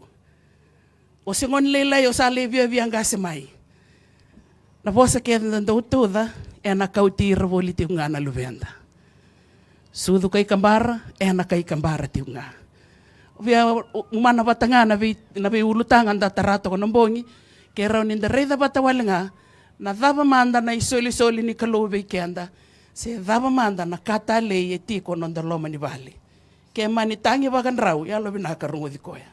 O se ngon leila yo sa le via ngase mai. Na vosa ke ndo toda e na kauti revoliti ngana luvenda. Sudu kai kambara e na kai kambara ti nga. Via umana batanga na vi ulutanga da tarato ko nombongi ke raun inda reida batawalenga na dava manda na isoli ni kalove kenda se dava manda na kata le e tiko non da loma ni vale ke mani tangi bagan rau ya lo bina karungo di koya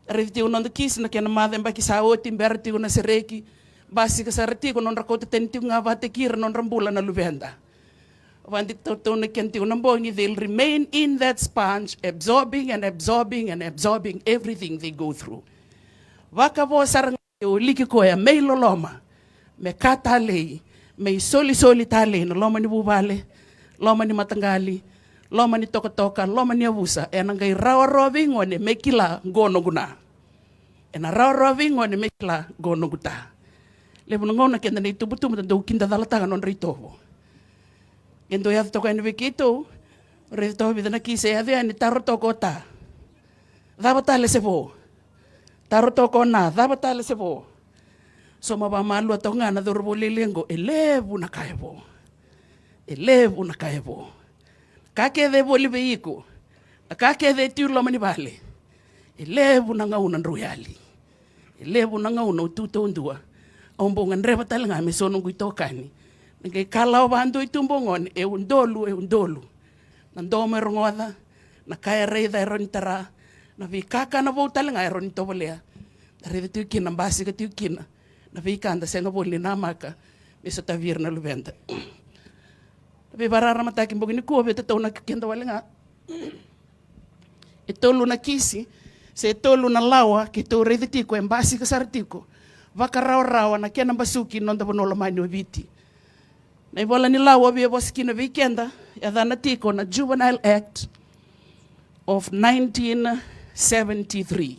reti unon da kis na kena mada mbaki sa oti berti una sereki basi ka sarti ko non rakota tenti nga vate kir non rambula na luvenda Wandi to na kenti unambongi, they'll remain in that sponge, absorbing everything they go through. Waka vo sarang liki koya may loloma, me kata lei, may soli tale no loma ni bubale, loma ni matangali, loma ni toka, loma ni abusa, enangay rawa ngone me kila gono guna. Ena rawa ngone me kila gono guta. Lebu ngona kenda na itubutu do kinda dalataga non ritovo. Kendo ya toka ni vikito, reto bidana kise ya dia ni taro toko ta. Daba tale sebo. Taro toko na, daba tale sebo. So mabamalu ato nga na dorobole lengo, elebu na kaebo. Kake de boli veiko. Kake de tiu loma ni vale. Elebu na ngauna royali. Elebu na ngauna ututo undua. Ombongan reba tale nga mesono guitokani. Ngai kalau bandu itumbongon e undolu. Nandome rongoda na kaya reida eronitara na vikaka na votal nga eronitobolea. Reida tiu kina basi ka tiu kina. Na vikanda senga boli na maka mesa tavir na luvenda. Be barara mataki mbogini ko beta tona kenda walenga. Etolu na kisi se etolu na lawa ki to reida tiko embasi ka sartiko. Vakarawa na kena basuki nonda bonola mani viti. Na ibola ni lawa bia boskina weekenda ya dana tiko na Juvenile Act of 1973.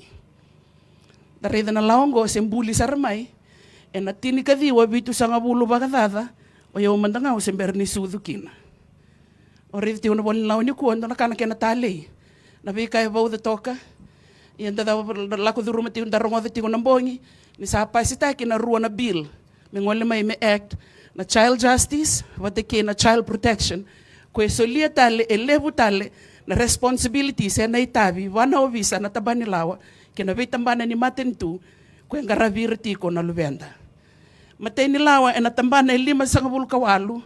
Dari dana laongo sembuli sarmai e na tini kadiwa bitu sanga bulu bagadada o yo mandanga o sember ni sudukina. O riti una bol laoni kuondo na kana kena tale. Na bika e bau de toka. I anda da lako du rumati unda rongo de tiko nambongi ni sa pasita kina ruwa na bill. Mengole mai me act na child justice, wateke na child protection, kwe solia tale, elevu tale, na responsibility sa na itabi, wana o visa na tabanilawa, kina vitambana ni matentu, kwe ngaraviri tiko na luvenda. Matay nilawa, e natambana 5 sa ngabul kawalu,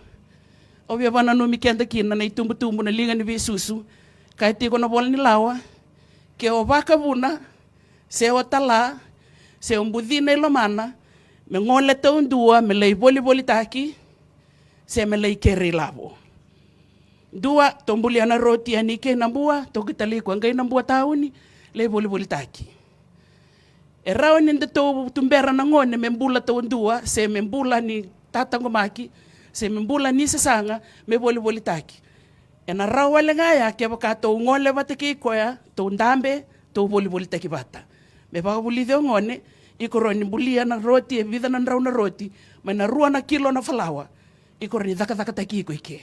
obya wana no mikenda kina na itumbu-tumbu na linga ni visusu, kahit tiko na bola nilawa, ke o baka buna, se o tala, se o mbudina ilomana, me ngole taun dua me lei boli taki se me lei keri lavo dua tombuli ana roti anike nambua to kitali ko ngai nambua tauni lei boli taki e raoni nda to tumbera na ngone me mbula taun dua se me mbula ni tatango maki se me mbula ni sesanga me boli taki e na rawale ngaya ke baka to ngole bateki ko ya to ndambe to boli taki bata Me baka buli de ngone, iko roni bulia na roti, e vida na ndrau na roti, mai na rua na kilo na falawa, iko roni daka taki iko ike.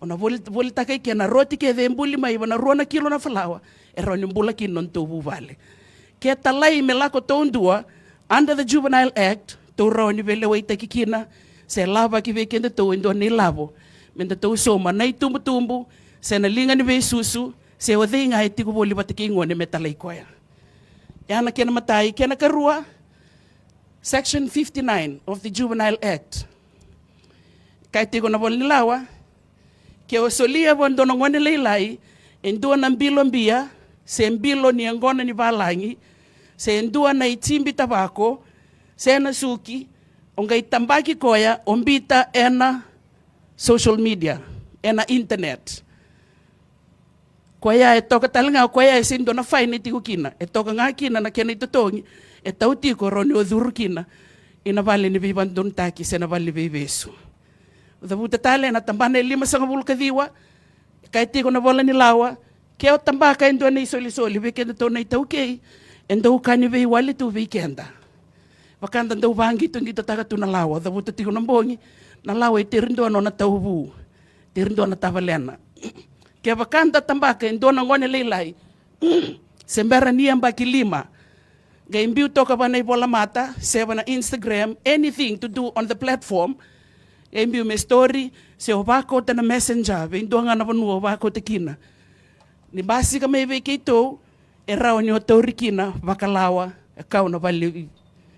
Ona voli taka ike na roti ke de mbuli mai, na rua na kilo na falawa, e roni mbula ki non tobu vale. Ke talai me lako tondua, under the Juvenile Act, to roni vele wei taki kina, se lava ki veke nda to indo ni lavo, menda to soma nai tumbu, se na linga ni vei susu, se o dei ngai tiku voli bataki ngone me talai koia. Yana kena matai, kena karua, Section 59 of the Juvenile Act. Kai tiku na voli lawa, ke o solia vondo na ngone leilai, endua na mbilo mbia, se mbilo ni angona ni valangi, se endua na itimbi tabako, se na suki, onga itambaki koya, ombita ena social media, ena internet. Koya e toka talinga koya e sindo na faini tiku kina, e toka nga kina na kena itotongi, e tau tiko roni o dhuru kina, ina vali ni vivandun taki, se na vali vivesu. Udhavuta tale na tambana 5 kadiwa, kai tiko na vola ni lawa, ke o tambaka endo na isoli, vekenda to na itau kei, endo ukani vei wali tu vekenda. Wakanda ndau vangi tu ngita taka tu na lawa, udhavuta tiko na mbongi, na lawa itirindo ano na tauvu, tirindo na tavalena. Ke wakanda tambaka endo na ngone leilai, sembera niamba kilima, ga imbiu toka bana ibola mata, seva na Instagram, anything to do on the platform, imbiu me story, se o wako te na messenger, ve indua ngana vanua o wako te kina. Ni basi ka mei veke ito, e rao ni o tauri kina, wakalawa, e kau na vali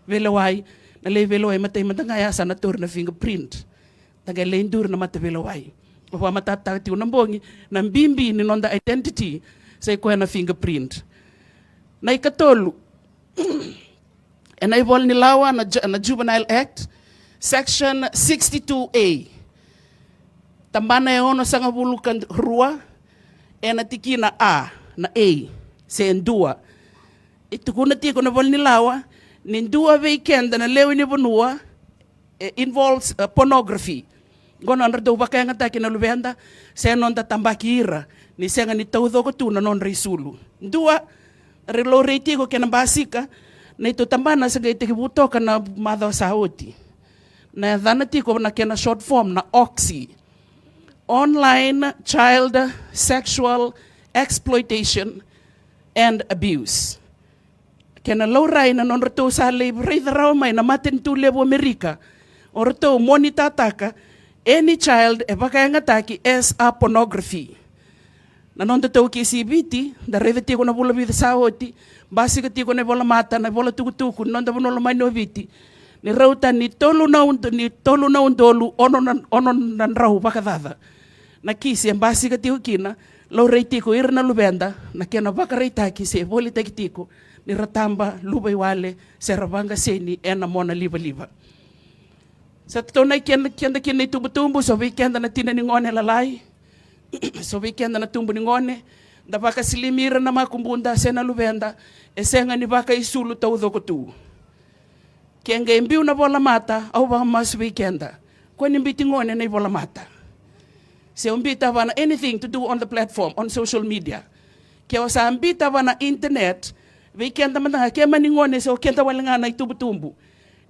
velawai, na le velawai matai matanga asa na tauri na fingerprint. Taga le indur na mata velawai. Wa matata ti unambongi, na mbimbi ni nonda identity, sa ikoe na fingerprint. Na ikatolu, e na ibol ni lawa na Juvenile Act, Section 62A. Tambana e ono sanga bulukan rua, e na tiki na A, na A, se endua. Ito kuna tiko na bol ni lawa, nindua weekend na lewi ni bonua, involves pornography. Gono andra do bakaya nga taki na lubenda, se nonda tambaki ira, ni senga ni taudo ko tu na non risulu. Ndua, relo reiti ko kena basika, na ito tambana sa gaiti kibutoka na madhaw sa oti. Na dhana tiko na kena short form na OXY. Online Child Sexual Exploitation and Abuse. Kena laurai na non rato sa libre raw may na matin tu lebo Amerika. O rato monita taka, any child e baka nga taki as a pornography. Na non rato ki CBT, da rede tiko na bula vida sa oti, basi ka tiko na bola mata, na bola tukutuku, non da bola may noviti. Ni rauta ni tolu na undolu, ono nan rahu baka dada. Na kisi ang basi ka tiko kina, lau rei tiko ira na lubenda, na kena baka rei taki se boli taki tiko, ni ratamba lubay wale, se rabanga seni, ena mona liba-liba. Sa totoo na kenda kina itubutumbu, so weekend na tina ni ngone lalai, so weekend na tumbu ni ngone, da baka silimira na makumbunda, se na lubenda, e senga ni baka isulu tau doko tu. Kenga imbiu na bola mata, au baka mas weekenda, kwa nimbiti ngone na bola mata. Se umbita na anything to do on the platform, on social media. Kaya sa umbita na internet, weekend naman nga, kaya maningone so kenda wala nga na itubutumbu.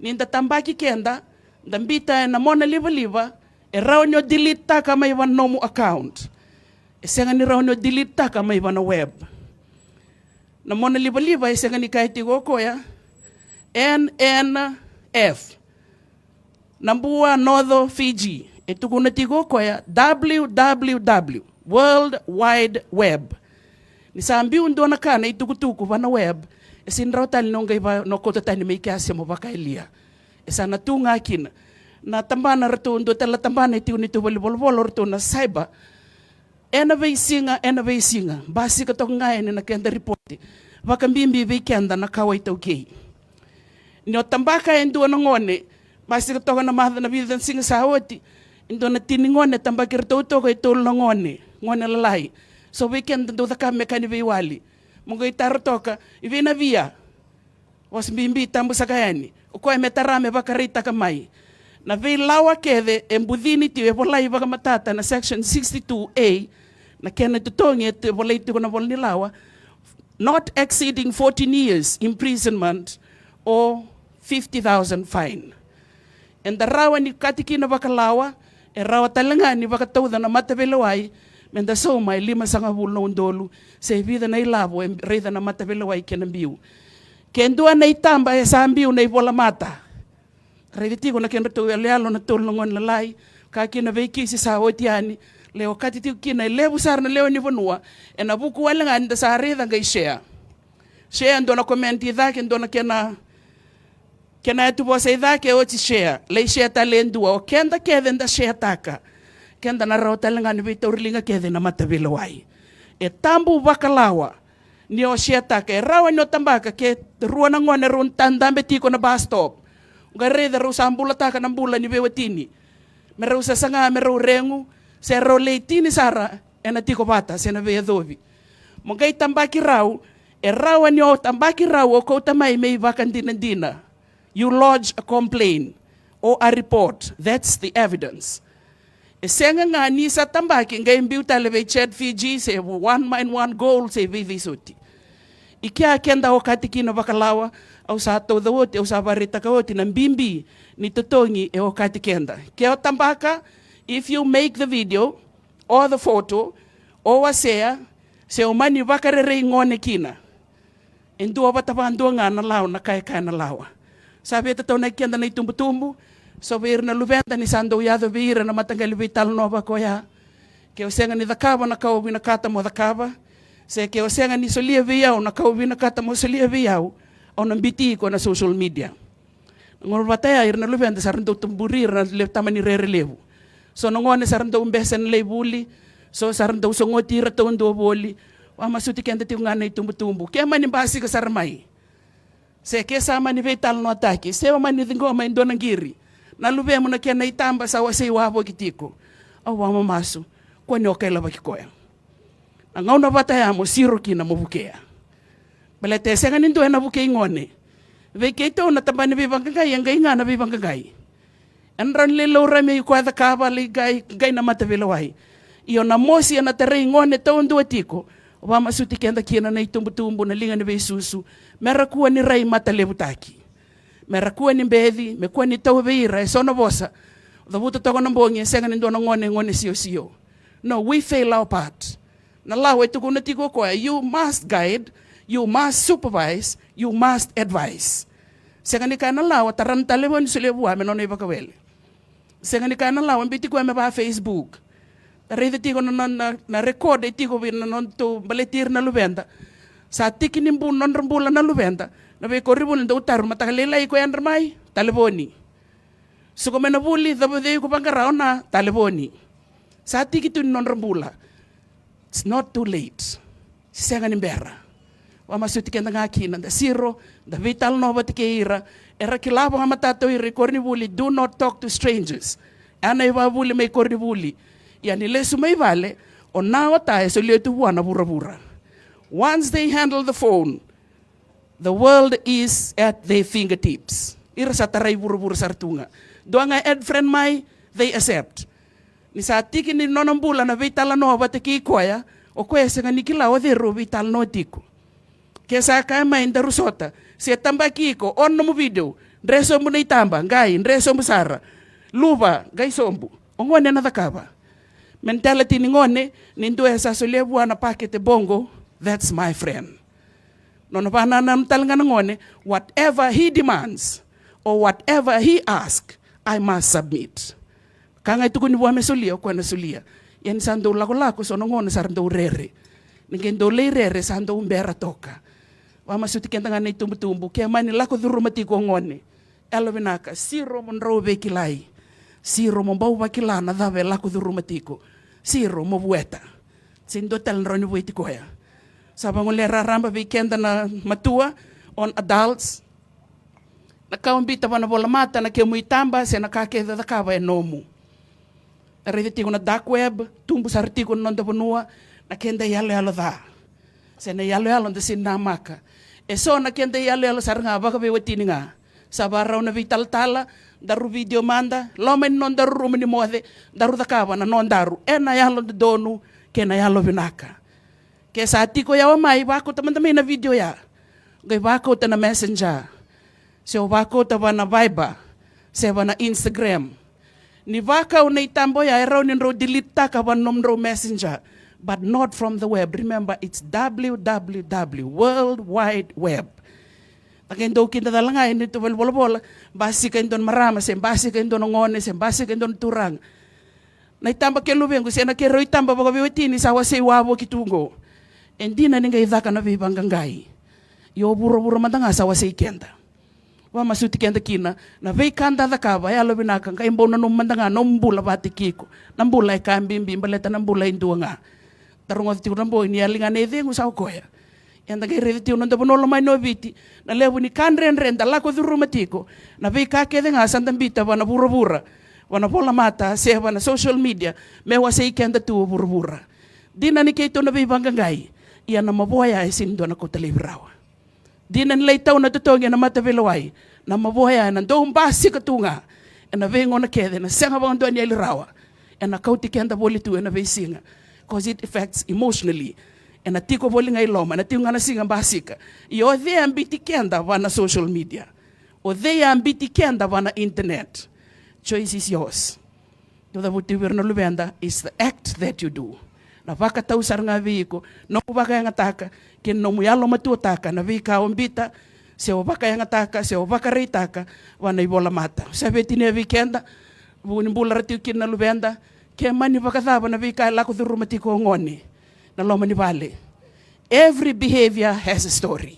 Ninda tambaki kenda, dambita na mona liba-liba, e raw nyo delete ta ka may iwan nomu account. E senga ni raw nyo delete ta ka may iwan na web. Na mona liba-liba, e senga ni kahit igoko ya, NNF. Nambua Northo Fiji. Ito kuna tigo ko ya www, World Wide Web. Ni sambi undo na kana itukutuku na web, esinraw tali nong gaiba no kota tani may kasi mo baka ilia. Esa na tunga kin na tambana rato undo tala tambana iti unito volleyball rato na cyber. Ena vai singa, basi ka tong ngayon na kenda reporti. Baka mbimbi vai kenda na kaway tawkay. Nyo tambaka endo na ngone, basi ka tong na mahal na bidan singa sa hawati. Indo na tiningone tambakir to kay tol na ngone lalai. So weekend do ta kame kani wali. Mungo itar toka ivina via. Was mbimbi tambu sakayani. Uko metarame bakarita kamai. Na vei lawa kede embudini ti e bolai baka matata na section 62A na kena tutongi et bolai ti kona bolni lawa not exceeding 14 years imprisonment or 50,000 fine. And the rawa ni katikina bakalawa, e rawa talanga ni bakatauda na matavelo menda so mai 5 bulan na undolo, sa vida na ilabo, reida na matavelo kenambiu. Kendua na itamba e sambiu na ibola mata. Reida tigo na kenda tu lealo na tulungon lalai, kakina veikisi sa otiani, leo katitiu kina lebu sar na leo ni vanua, e na buku walanga anda sa reida ngai share. Share ndo na komenti dhake ndo na kena etu bosa idhake oti share, lei share talendua, o kenda kede nda share taka. Kenda na rao talanga ni vita urilinga kede na matavilo wai. E tambu bakalawa, ni o share taka, e rawa ni o tambaka, ke rua na ngone run tandambe tiko na bus stop. Nga reda rau sambula taka na mbula ni bewatini. Me rau sasanga, me rau rengu, se rau leitini sara, e na tiko bata, se na vea dhobi. Mga tambaki rau, e rawa ni o tambaki rau, o kouta mai mei vakan dina. You lodge a complaint or a report. That's the evidence. E senga nga ni sa tambaki nga imbiu talebe chat Fiji se 1 mine 1 goal se vivi suti. Ikia kenda o katikina bakalawa au sa to the wote au sa barita ka wote na mbimbi ni totongi e o katikenda. Ke o tambaka, if you make the video or the photo or wasea se o mani bakarere ngone kina. Endu o batabandu nga na lawa na kaya na lawa. Sabi ito na kenda na itumbu-tumbu, so vir na luventa ni sando yado vir na matanggal vital nova koya. Ke o senga ni dakaba na kaubi na kata mo dakaba, se ke o senga ni solia viyaw na kaubi na kata mo solia viyaw, o nambiti ko na social media. Ngor bataya ir na luventa sarando tumburir na tama ni re-relevo. So nongone sarando umbesen lebuli, so sarando songoti ratondo boli, wa masuti kenda ti nga na itumbu-tumbu. Kaya manibasi ka sarmay. Se ke sama ni vital no atake, se wa mani ngoma ndo nangiri. Na lubemo na kena itamba sa wase wabo kitiko. Awa mamasu, kwa ni okay la bakikoya. Angauna bataya mo siro kina mo bukea. Balete senga nindo na buke ngone. Veketo na tabani bibangai ngai ngana bibangai. Anran le lo rame kwa da kaba le gai na matavela wai. Iyo na mosi na tere ngone to ndo atiko. Wa masuti kenda kina na itumbu-tumbu na linga ni besusu. Mera kuwa ni rai mata lebutaki. Mera kuwa ni mbedhi, me kuwa ni tau beira, e sono bosa. Dhabuto toko na mbongi, senga ni ndo na ngone siyo. No, we fail our part. Na lawa ito kuna tiko kwa, you must guide, you must supervise, you must advise. Senga ni ka na lawa, taran talebo ni sulebuwa, me nono ibakawele. Senga ni ka na lawa, mbiti kwa me ba Facebook. Rede tiko na record tiko na non to baletir na lubenda. Sa tiki nimbu non rambula na lubenda. Na be koribul ndo utaru matakalila iko yandermai taleboni. Suko menabuli dabo de ko bangara na taleboni. Sa tiki tu non rambula. It's not too late. Senga nimbera. Wa masuti kenda ngaki na zero the vital no batikeira era kilabo hamatato iri kornibuli do not talk to strangers. Ana ibabuli may kornibuli. Yani lesu may vale, o nawa tayo so liyo na bura-bura. Once they handle the phone, the world is at their fingertips. Ira sa taray bura-bura sartunga. Doa nga ed friend may, they accept. Ni sa tiki ni nonambula na vital no batiki koya, o kwesa nga nikilawa dero vital no tiko. Kaya sa kaya may darusota, siya tambaki ko, on na mo video, dreso mo na itamba, ngay, dreso mo sara, luba, gay sombu, ongwane na dakaba. Mentality ni ngone, nindo sa sulebu na pakete bongo, that's my friend. Nono pa nanamtal nga ngone, whatever he demands, or whatever he asks, I must submit. Kanga ito kung nibuwa me sulia, o kwa na sulia. Yan sando lako-lako, so ngone sarando rere. Nagendo le rere, sando umbera toka. Wama sutiken nga na itumbu-tumbu, kaya manilako durumati ko ngone. Elo binaka, siro monro bekilai. Siro mombau bakila na dave lako durumatiko. Siro mobueta. Sindo tal ron bueti ko ya. Sabang ulera ramba weekend na matua on adults. Nakaumbita pa na bola mata na kemuitamba se nakakeda da kaba enomu. Ariti ko na dark web, tumbu sa artiko non da bonua na kenda yalo da. Se na yalo da sinamaka. E so na kenda yalo sa nga baka bewetini nga. Sabaraw na vital tala daru video manda lomen non daru rumini mode daru da kaba na non daru na yalo de donu ke na yalo binaka Ke sa tiko ya mai wako teman-teman na video ya. Gai wako ta na Messenger. Se wako ta na Viber. Se na Instagram. Ni waka una itambo ya era ni ro delete ta ka nom ro Messenger. But not from the web. Remember, it's www, World Wide Web. Takin do kinda dalanga ini tu bola basi kan don marama sem basi kan don ngone sem basi kan don turang. Na itamba ke lubengo se na ke ro itamba baga biwetini sa wase wabo kitungo. Endi na ninga idaka na bibangangai. Yo buro mandanga sa wase kenda. Wa masuti kenda kina na vei kanda da kaba ya lobi na kan kai mbona no mandanga no mbula batikiko. Nambula ka mbimbi mbaleta nambula induanga. Tarungo ti rambo ni alinga ne dengu sa koya. Yang tagay reti unon dapo nolo may noviti na levo ni kanren da lako durumatiko na vei ka kede nga santambita wana bura wana pola mata se wana social media me wasay kenda tu bura dina ni keito na vei bangangai iya na mabuhaya isindo na kutalibrawa dina ni leitaw na tutongi na mata velawai na mabuhaya na doon basi katunga na vei ngona kede na senga bang doon ni alirawa na kauti kenda bolitu na vei singa cause it affects emotionally. E na tiko boli ngai loma, na tiko ngana singa basika. I o the ambiti kenda wana social media. O the ambiti kenda wana internet. Choice is yours. Toda buti wirno lubenda is the act that you do. Na vaka tau sar nga viko, no vaka yang ataka, kin no muyalo matu ataka, na vika ombita, se o vaka yang ataka, se o vaka reitaka, wana ibola mata. Sabi tini vikenda, bunimbula ratiu kin na lubenda, ke mani vaka thaba na vika lako thurumatiko ngoni. Na loma ni vale. Every behavior has a story.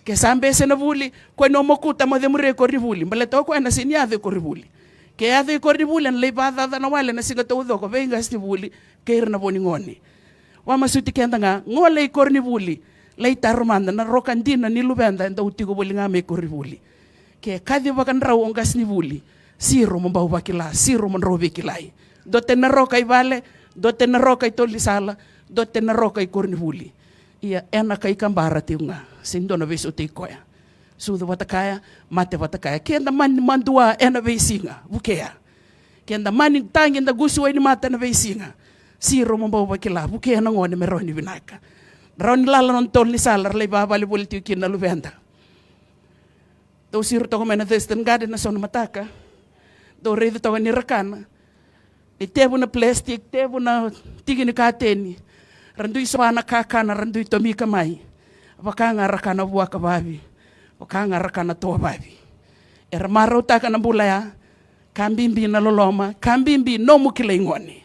Ke sambe se na vuli, ko no mokuta mo demure ko rivuli, mbaleto ko na sinyade ko rivuli. Ke ade ko rivuli na lebada na wale na singa to ko venga sti vuli, ke irna boni ngoni. Wa masuti kenda nga ngole ko rivuli, lei tarumanda na rokandina ni lubenda nda utiko boli nga me ko rivuli. Ke kadi bakan raw ongas ni vuli, siro mo bawa kila, siro mo robe kilai. Dote na roka vale, dote na roka tolisala. Dote na roka i kornivuli. Ia ena kai kambara tiunga. Sindo na vesu te koya. Sudo watakaya, mate watakaya. Kenda mani mandua ena veisinga. Bukea. Kenda mani tangi nda gusu ni mata na veisinga. Siro mambawa kila. Bukea na ngone meroni vinaka. Raoni lala non tol ni salar lei babali boli tiu kina luvenda. Do siro toko mena destan gade na sona mataka. Do redo toko ni rakana. Ni tebu na plastic, tebu na tigi ni kateni. Randui soana kakana, randui tomika mai. Wakanga rakana buaka babi. Wakanga rakana toa babi. Era maro taka na bulaya. Kambimbi na loloma. Kambimbi no mukila ingoni.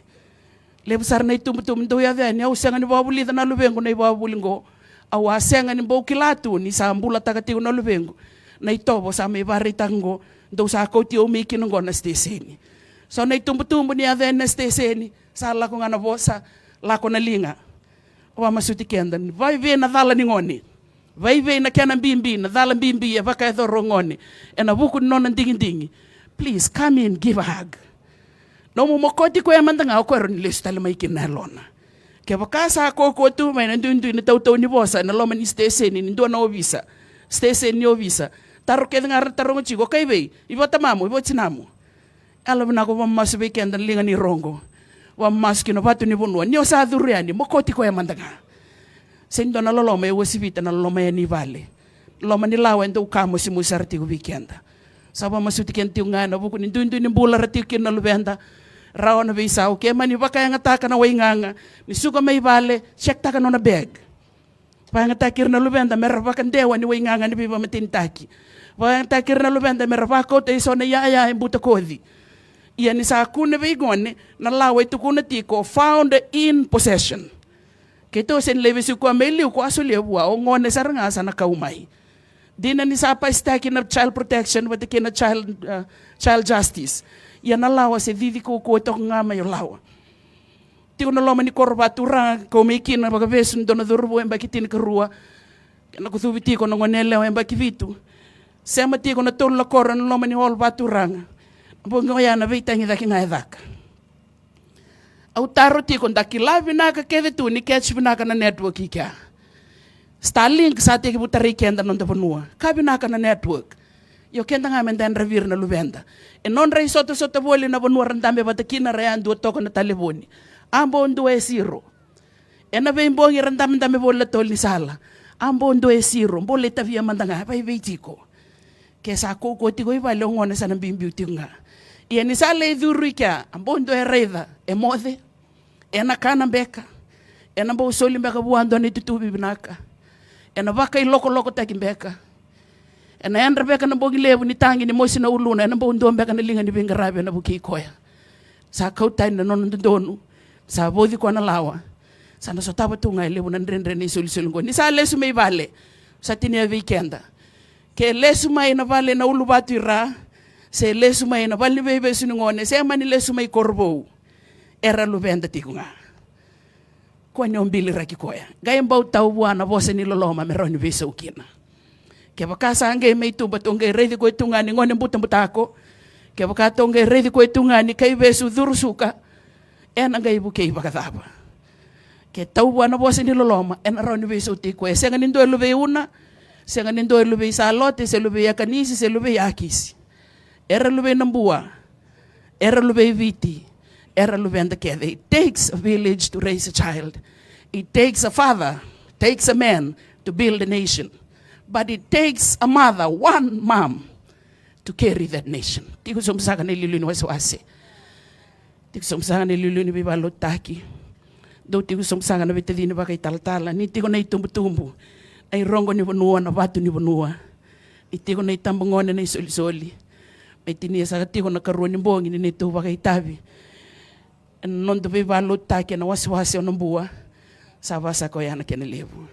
Lebusar na itumbutum do ya veni. Au senga ni wabuli na lubengo na iwabulingo. Au asenga ni bokilatu ni sa mbula takatigo na lubengo. Na itobo sa me baritango. Do sa koti o mikinongo na steseni. So na itumbutumbu ni ya veni na steseni. Sa lako nga na bosa. Lako na linga. Wa masuti kenda vai ve na dhala ni ngoni vai ve na kana bimbi na dhala bimbi ya vaka thoro ngoni ena buku no na ndingi please come in, give a hug. No mo mokoti ko ya mandanga ko ron lista le mai kinalona ke vaka sa ko tu mai na ndundu ni tau ni bosa na loma ni station ni ndo na ovisa station ni ovisa taro ke ngar taro ngo chigo kai ve ibota mamu ibota namu alo na ko masu be kenda linga ni rongo. Wa maskino batu ni bunua ni osa dhuriani mokoti ko ya mandanga sendo na loloma e wasivita na loloma ya ni vale loma ni lawa ndo kamo si musarti weekenda saba masuti kenti ngana buku ni ndundu ni bula rati kina lubenda rawa na visa o ke mani baka yang ataka na wainganga ni suka mai vale check taka no na bag pa yang atakir na lubenda merra baka ndewa ni wainganga ni biba matintaki pa yang atakir na lubenda merra baka te so na ya embuta kodi. Ia ni sa kune veigone na lawa itu kuna tiko found in possession. Keto sen leve su kwa meli ko asuli bua o ngone saranga sana kaumai. Dina ni sa pa staki na child protection with the child justice. Ia na lawa se vivi ko to ngama yo lawa. Tiko na loma ni korbatura ko mekina baga vesun dona durbo emba kitin kerua. Na ko thubi tiko no ngone lewa emba kivitu. Sema tiko na tol la koran loma ni hol baturanga. Bongo ya na vita ngi daki ngai daka. Au taro ti kon daki live naka kede tu ni catch naka na network ika. Starlink sa te ki butari kenda non te bonua. Kabi naka na network. Yo kenda nga menda revir na lubenda. E non rei soto boli na bonua randambe batakina rean do toko na taleboni. Ambo ndo e zero. Ena ve mbongi randam bola tol ni sala. Ambo ndo e siro, mbo leta via mandanga, vai veitiko. Ke sa koko tiko i vale ngone sana bimbi utinga. Ia ni sala e dhuru kia, ambo ndo e reida, e mothe, ena kana beka, ena mbo usoli mbeka buando ni tutubi binaka. Ena waka i loko taki mbeka. Ena yandra beka na bogi lebu ni tangi ni mosi na uluna, ena mbo ndo mbeka na linga ni bingarabi na buki koya. Sa kautai na nono ndonu, sa bodhi kwa na lawa. Sana so taba tunga lebu na ndrendre ni soli ngo. Ni sa lesu mei vale, sa tini ya weekenda. Ke lesu mai na vale na ulu batu ira, se lesu mai na vale bebe suni ngone, se mani lesu mai korbo. Era lubenda tikunga. Kwa ni ombili raki koya. Gaya mbau tau buana bose ni loloma meroni visa ukina. Ke bakasa ange mei tuba tonge reidi koe tunga ni ngone mbuta mbutako. Ke baka tonge reidi koe tunga ni kai besu dhurusuka. Ena ngai buke i bakadhaba. Ke tau buana bose ni loloma, ena roni visa utiko. Senga nindo lube una, senga nindo lube salote, se lube yakanisi, se lube yakisi. Era lube nambua, era lube viti. It takes a village to raise a child. It takes a father, takes a man to build a nation. But it takes a mother, one mom, to carry that nation. Tiku somsaga na ililuni wasiwasi. Tiku somsaga na ililuni bibalotaki. Do tiku somsaga na bitadini baka italtala. Ni tiku na itumbu-tumbu. Ay rongo ni bonua na batu ni bonua. Ni tiku na itambangone na isoli-soli. May tiniya sa tiku na karuan ni bongi ni nito baka itabi. Non dove va lottare che non si va a un buo, sa va a cogliere che ne levo.